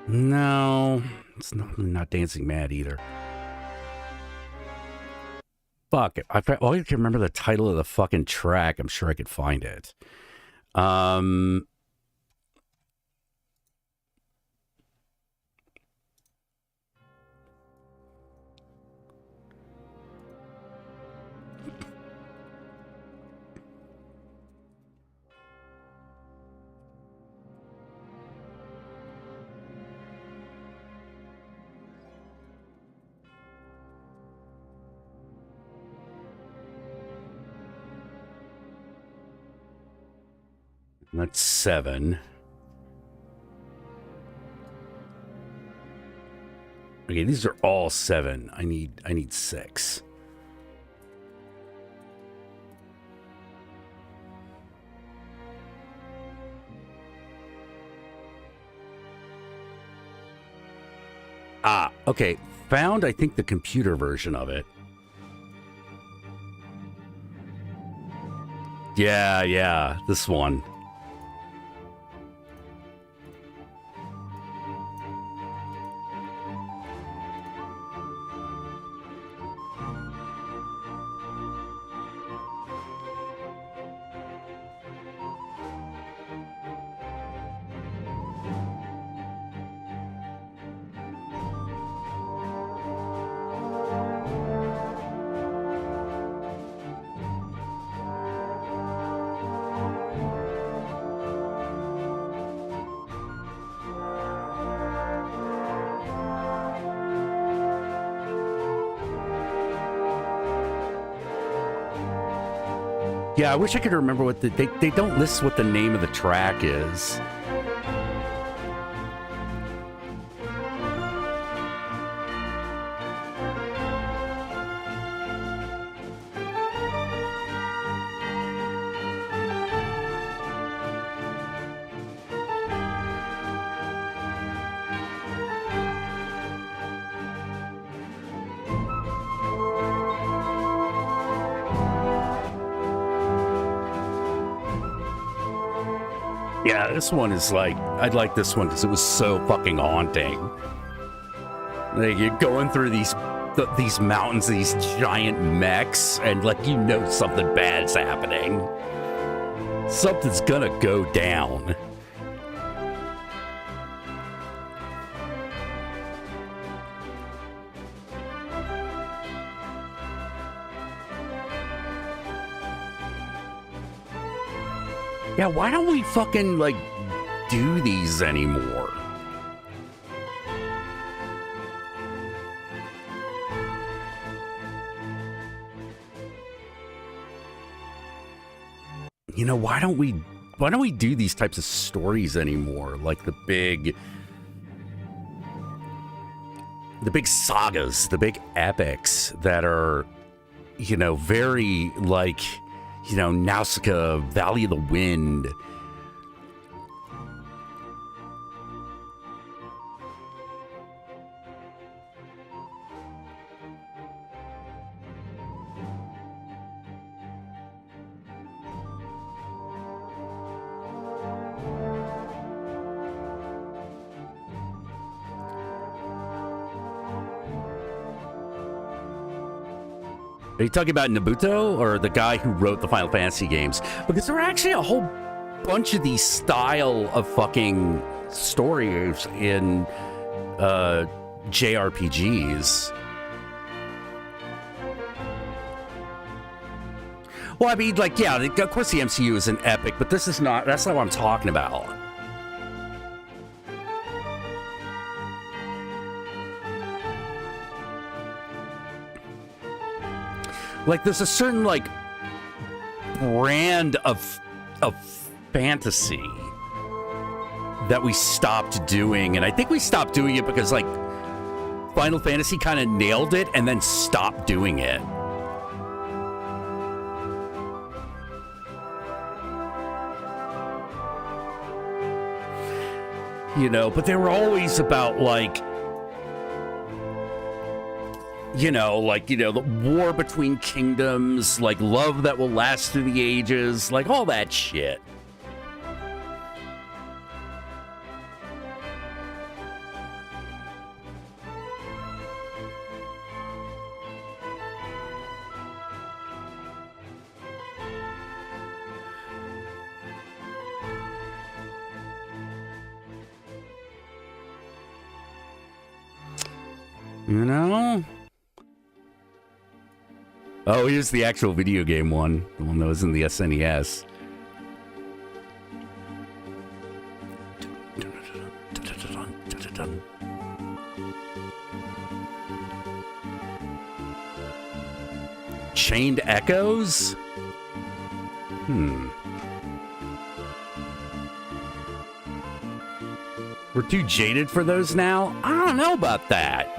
[SPEAKER 2] No, it's not Dancing Mad either. Fuck it. I can remember the title of the fucking track. I'm sure I could find it. That's 7. Okay, these are all 7. I need 6. Ah, okay. Found, I think, the computer version of it. Yeah, this one. Yeah, I wish I could remember what they don't list what the name of the track is. Yeah, this one is like, I'd like this one because it was so fucking haunting. Like, you're going through these mountains, these giant mechs, and like, you know something bad's happening. Something's gonna go down. Yeah, why don't we fucking, like, do these anymore? You know, why don't we do these types of stories anymore? Like the big sagas, the big epics that are, you know, very like, you know, Nausicaa, Valley of the Wind. Are you talking about Nabuto or the guy who wrote the Final Fantasy games? Because there were actually a whole bunch of these style of fucking stories in JRPGs. Well, I mean, like, yeah, of course the MCU is an epic, but this is not, that's not what I'm talking about. Like, there's a certain, like, brand of fantasy that we stopped doing. And I think we stopped doing it because, like, Final Fantasy kind of nailed it and then stopped doing it. You know, but they were always about, like, you know, like, you know, the war between kingdoms, like love that will last through the ages, like all that shit. You know? Oh, here's the actual video game one. The one that was in the SNES. Chained Echoes? We're too jaded for those now? I don't know about that.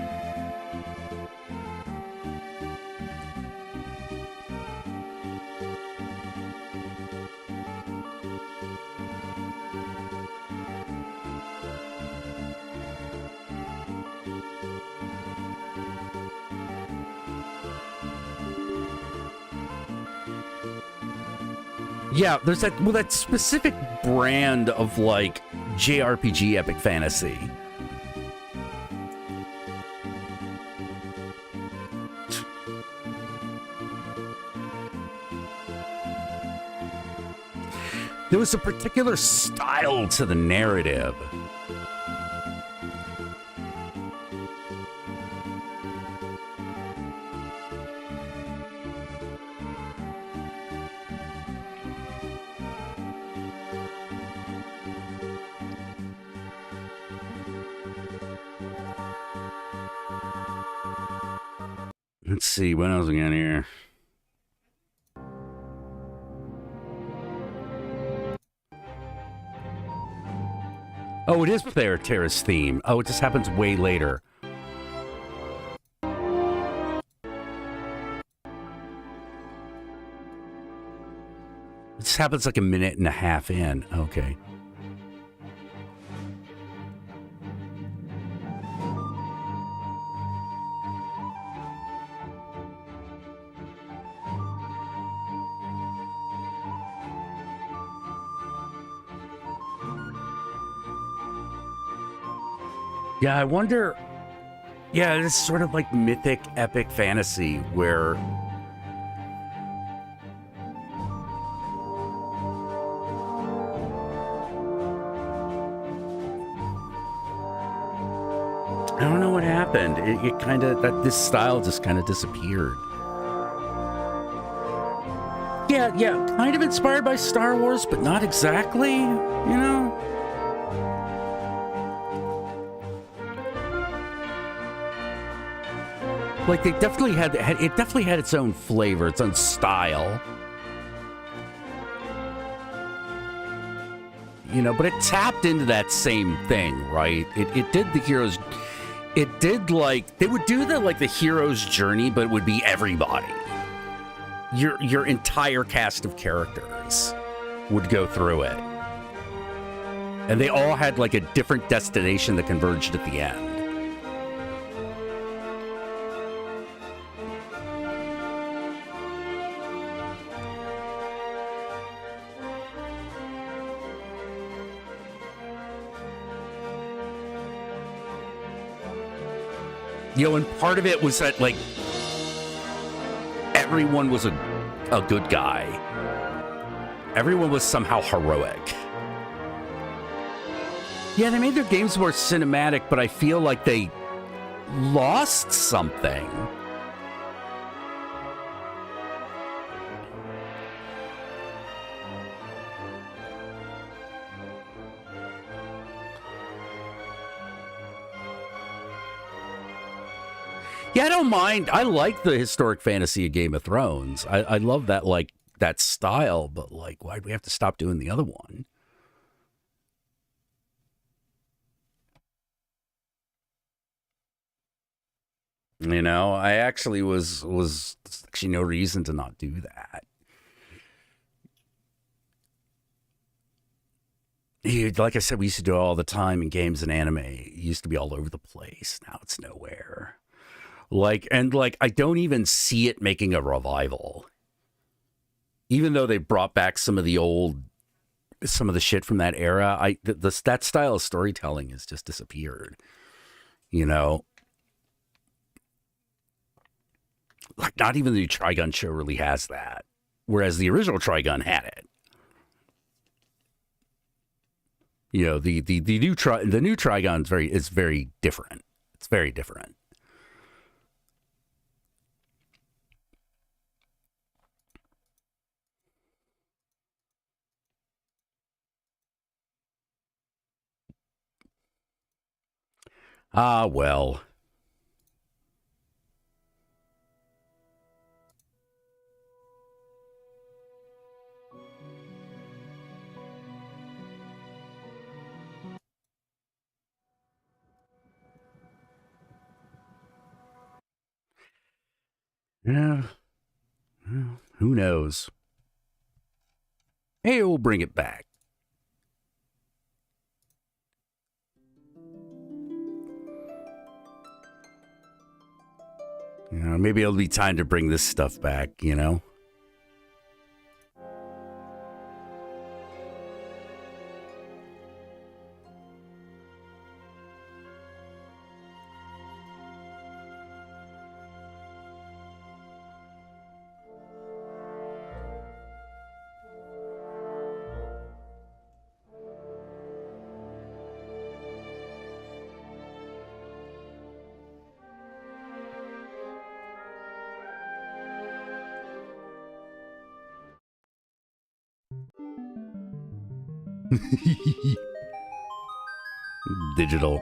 [SPEAKER 2] Yeah, there's that specific brand of, like, JRPG epic fantasy. There was a particular style to the narrative. Let's see, what else we got here? Oh, it is Terra's theme. Oh, it just happens way later. It just happens like a minute and a half in. Okay. Yeah, I wonder. Yeah, it's sort of like mythic, epic fantasy where. I don't know what happened. It kind of, this style just kind of disappeared. Yeah, kind of inspired by Star Wars, but not exactly, you know? Like, they definitely it definitely had its own flavor, its own style. You know, but it tapped into that same thing, right? It did the heroes. It did, like, they would do the hero's journey, but it would be everybody. Your entire cast of characters would go through it. And they all had like a different destination that converged at the end. You know, and part of it was that, like, everyone was a good guy. Everyone was somehow heroic. Yeah, they made their games more cinematic, but I feel like they lost something. Yeah, I don't mind. I like the historic fantasy of Game of Thrones. I love that, like, that style, but, like, why'd we have to stop doing the other one? You know, I actually was actually no reason to not do that. Like I said, we used to do it all the time in games and anime. It used to be all over the place. Now it's nowhere. Like, I don't even see it making a revival. Even though they brought back some of the shit from that era, that style of storytelling has just disappeared. You know? Like, not even the new Trigun show really has that. Whereas the original Trigun had it. You know, the new Trigun is very different. It's very different. Ah, well. Yeah. Well, who knows? Hey, we'll bring it back. You know, maybe it'll be time to bring this stuff back, you know? Digital.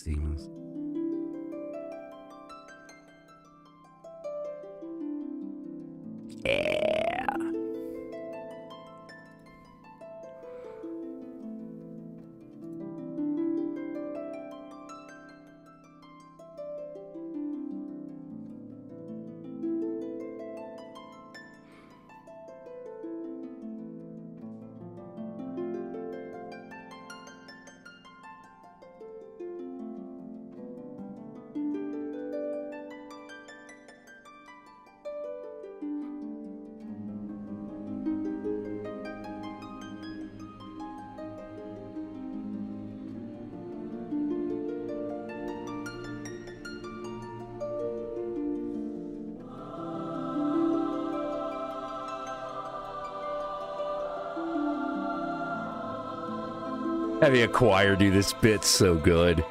[SPEAKER 2] Stevens. Yeah. Having a choir do this bit's so good.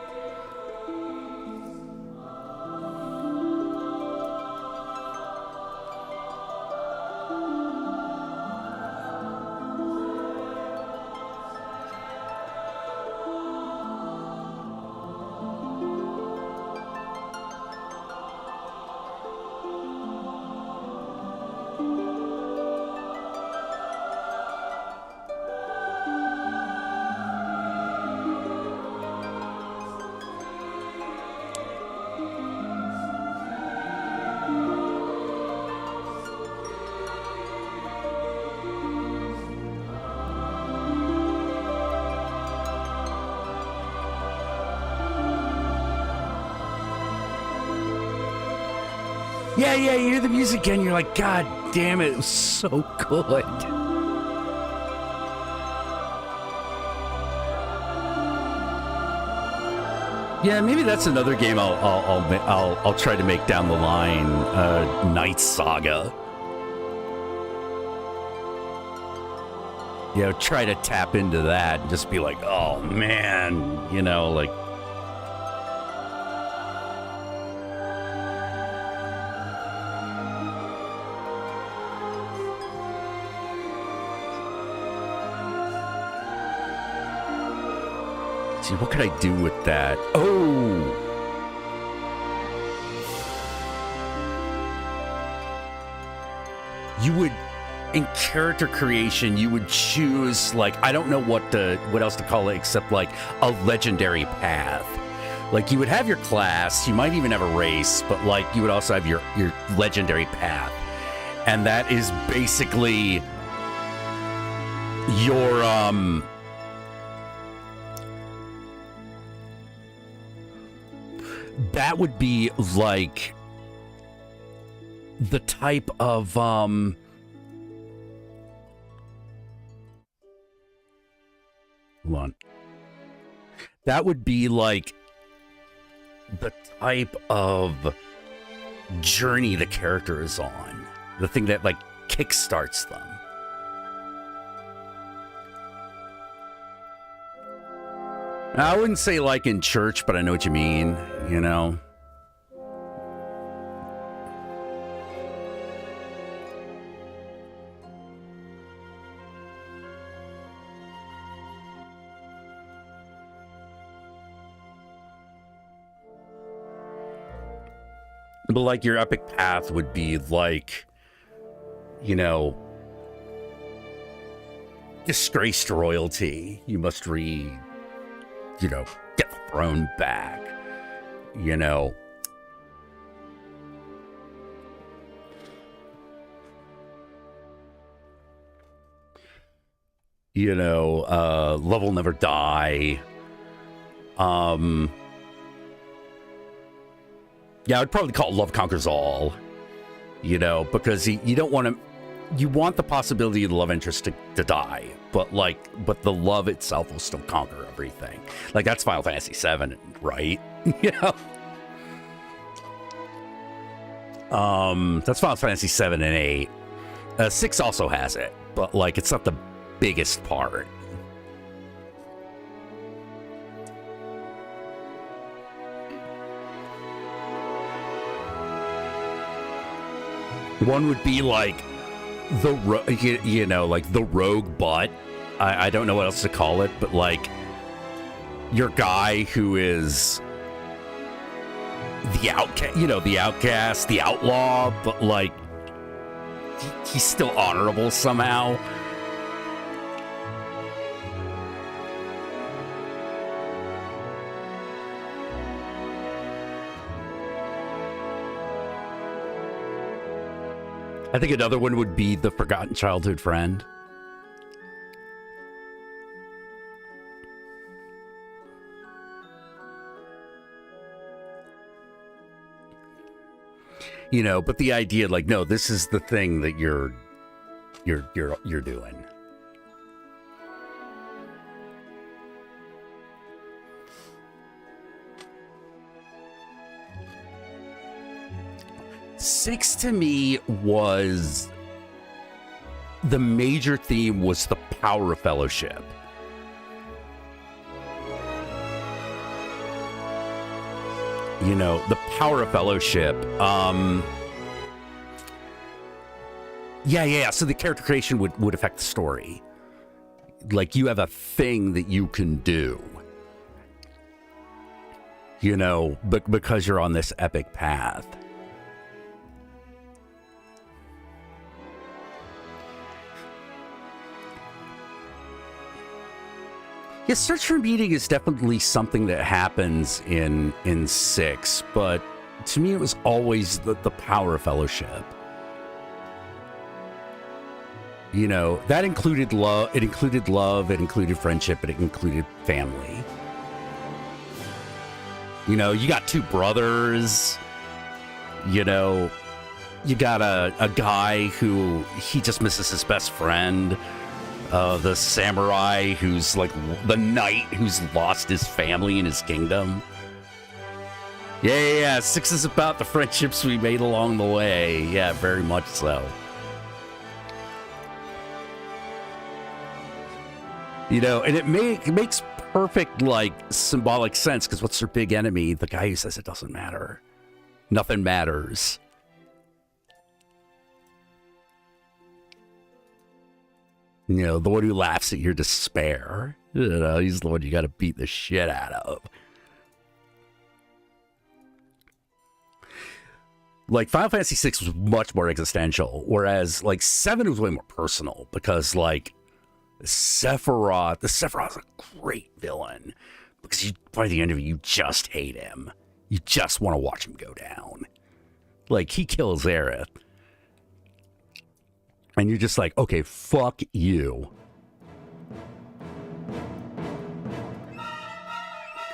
[SPEAKER 2] Yeah, you hear the music and you're like, God damn it was so good. Yeah, maybe that's another game I'll try to make down the line. Night Saga. You know, try to tap into that and just be like, oh man, you know, like. See, what could I do with that? Oh! You would, in character creation, you would choose, like, I don't know what else to call it except, like, a legendary path. Like, you would have your class, you might even have a race, but, like, you would also have your legendary path. And that is basically your, that would be like the type of hold on. That would be like the type of journey the character is on. The thing that like kickstarts them. I wouldn't say like in church, but I know what you mean, you know? But like your epic path would be like, you know, disgraced royalty. You must read. You know, get the throne back, you know. You know, love will never die. Yeah, I'd probably call it Love Conquers All, you know, because you don't want to, you want the possibility of the love interest to die, but the love itself will still conquer everything. Like, that's Final Fantasy VII, right? You know? That's Final Fantasy 7 and 8. 6 also has it, but, like, it's not the biggest part. One would be, like, you know, like the rogue butt. I don't know what else to call it, but like your guy who is the outcast, the outlaw, but like he's still honorable somehow. I think another one would be the forgotten childhood friend. You know, but the idea, like, no, this is the thing that you're doing. Six to me was the major theme was the power of fellowship. You know, the power of fellowship. Yeah. So the character creation would affect the story. Like, you have a thing that you can do. You know, because you're on this epic path. Yeah, search for meaning is definitely something that happens in 6, but to me it was always the power of fellowship. You know, that included love, it included friendship, it included family. You know, you got two brothers, you know, you got a guy who he just misses his best friend. The samurai who's like the knight who's lost his family and his kingdom. Yeah. 6 is about the friendships we made along the way. Yeah, very much so. You know, and it makes perfect, like, symbolic sense, because what's their big enemy? The guy who says it doesn't matter. Nothing matters. You know, the one who laughs at your despair. You know, he's the one you got to beat the shit out of. Like, Final Fantasy VI was much more existential, whereas, like, 7 was way more personal, because, like, Sephiroth is a great villain, because by the end of it, you just hate him. You just want to watch him go down. Like, he kills Aerith. And you're just like, okay, fuck you.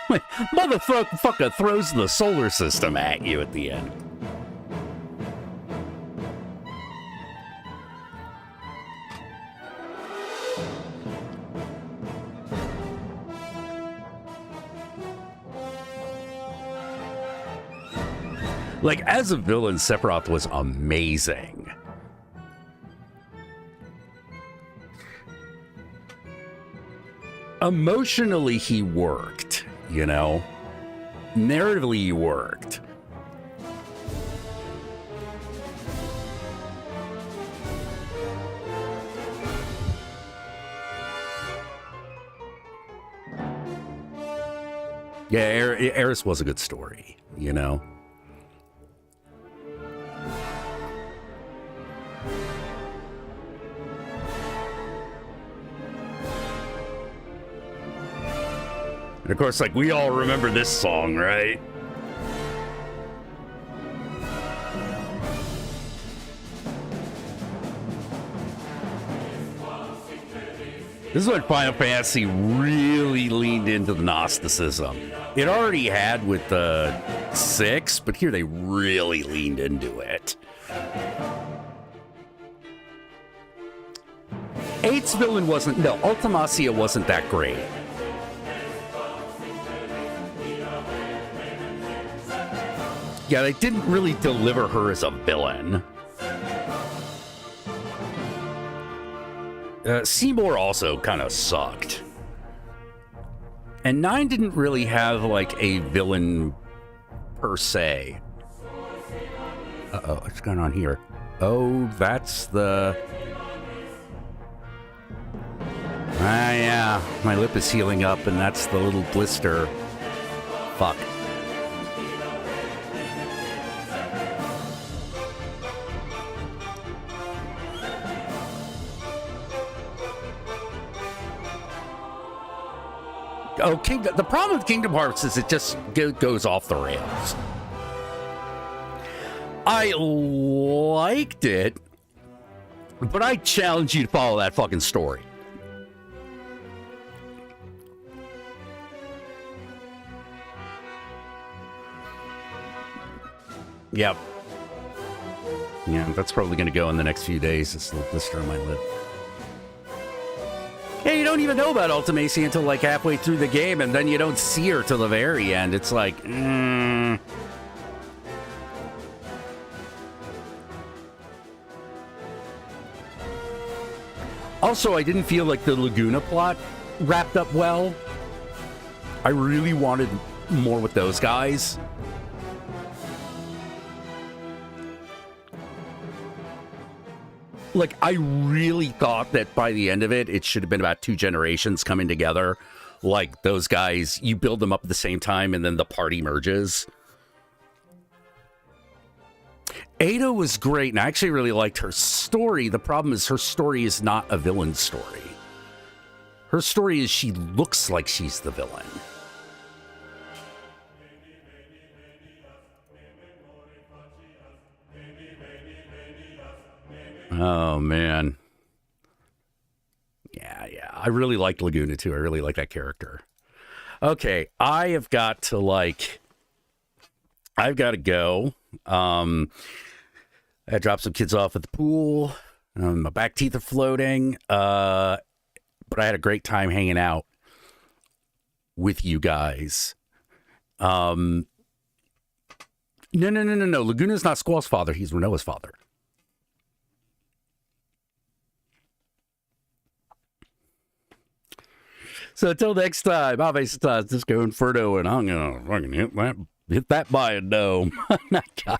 [SPEAKER 2] Motherfucker throws the solar system at you at the end. Like, as a villain, Sephiroth was amazing. Emotionally, he worked, you know? Narratively, he worked. Yeah, Aerith was a good story, you know? And of course, like, we all remember this song, right? This is when Final Fantasy really leaned into the Gnosticism. It already had with the 6, but here they really leaned into it. 8's villain Ultimacia wasn't that great. Yeah, they didn't really deliver her as a villain. Seymour also kind of sucked. And 9 didn't really have, like, a villain per se. Uh-oh, what's going on here? Oh, that's the... Ah, yeah, my lip is healing up, and that's the little blister. Fuck. The problem with Kingdom Hearts is it just goes off the rails. I liked it, but I challenge you to follow that fucking story. Yep. Yeah, that's probably going to go in the next few days. It's the blister on my lip. Yeah, you don't even know about Ultimacy until like halfway through the game, and then you don't see her till the very end. It's like, Also, I didn't feel like the Laguna plot wrapped up well. I really wanted more with those guys. Like, I really thought that by the end of it, it should have been about 2 generations coming together. Like, those guys, you build them up at the same time, and then the party merges. Ada was great, and I actually really liked her story. The problem is her story is not a villain story. Her story is she looks like she's the villain. Oh, man. Yeah. I really liked Laguna, too. I really like that character. Okay, I've got to go. I dropped some kids off at the pool. My back teeth are floating. But I had a great time hanging out with you guys. No. Laguna's not Squall's father. He's Renoa's father. So until next time, I'm Disco Inferno, and I'm gonna fucking hit that bio dome. Night, guys.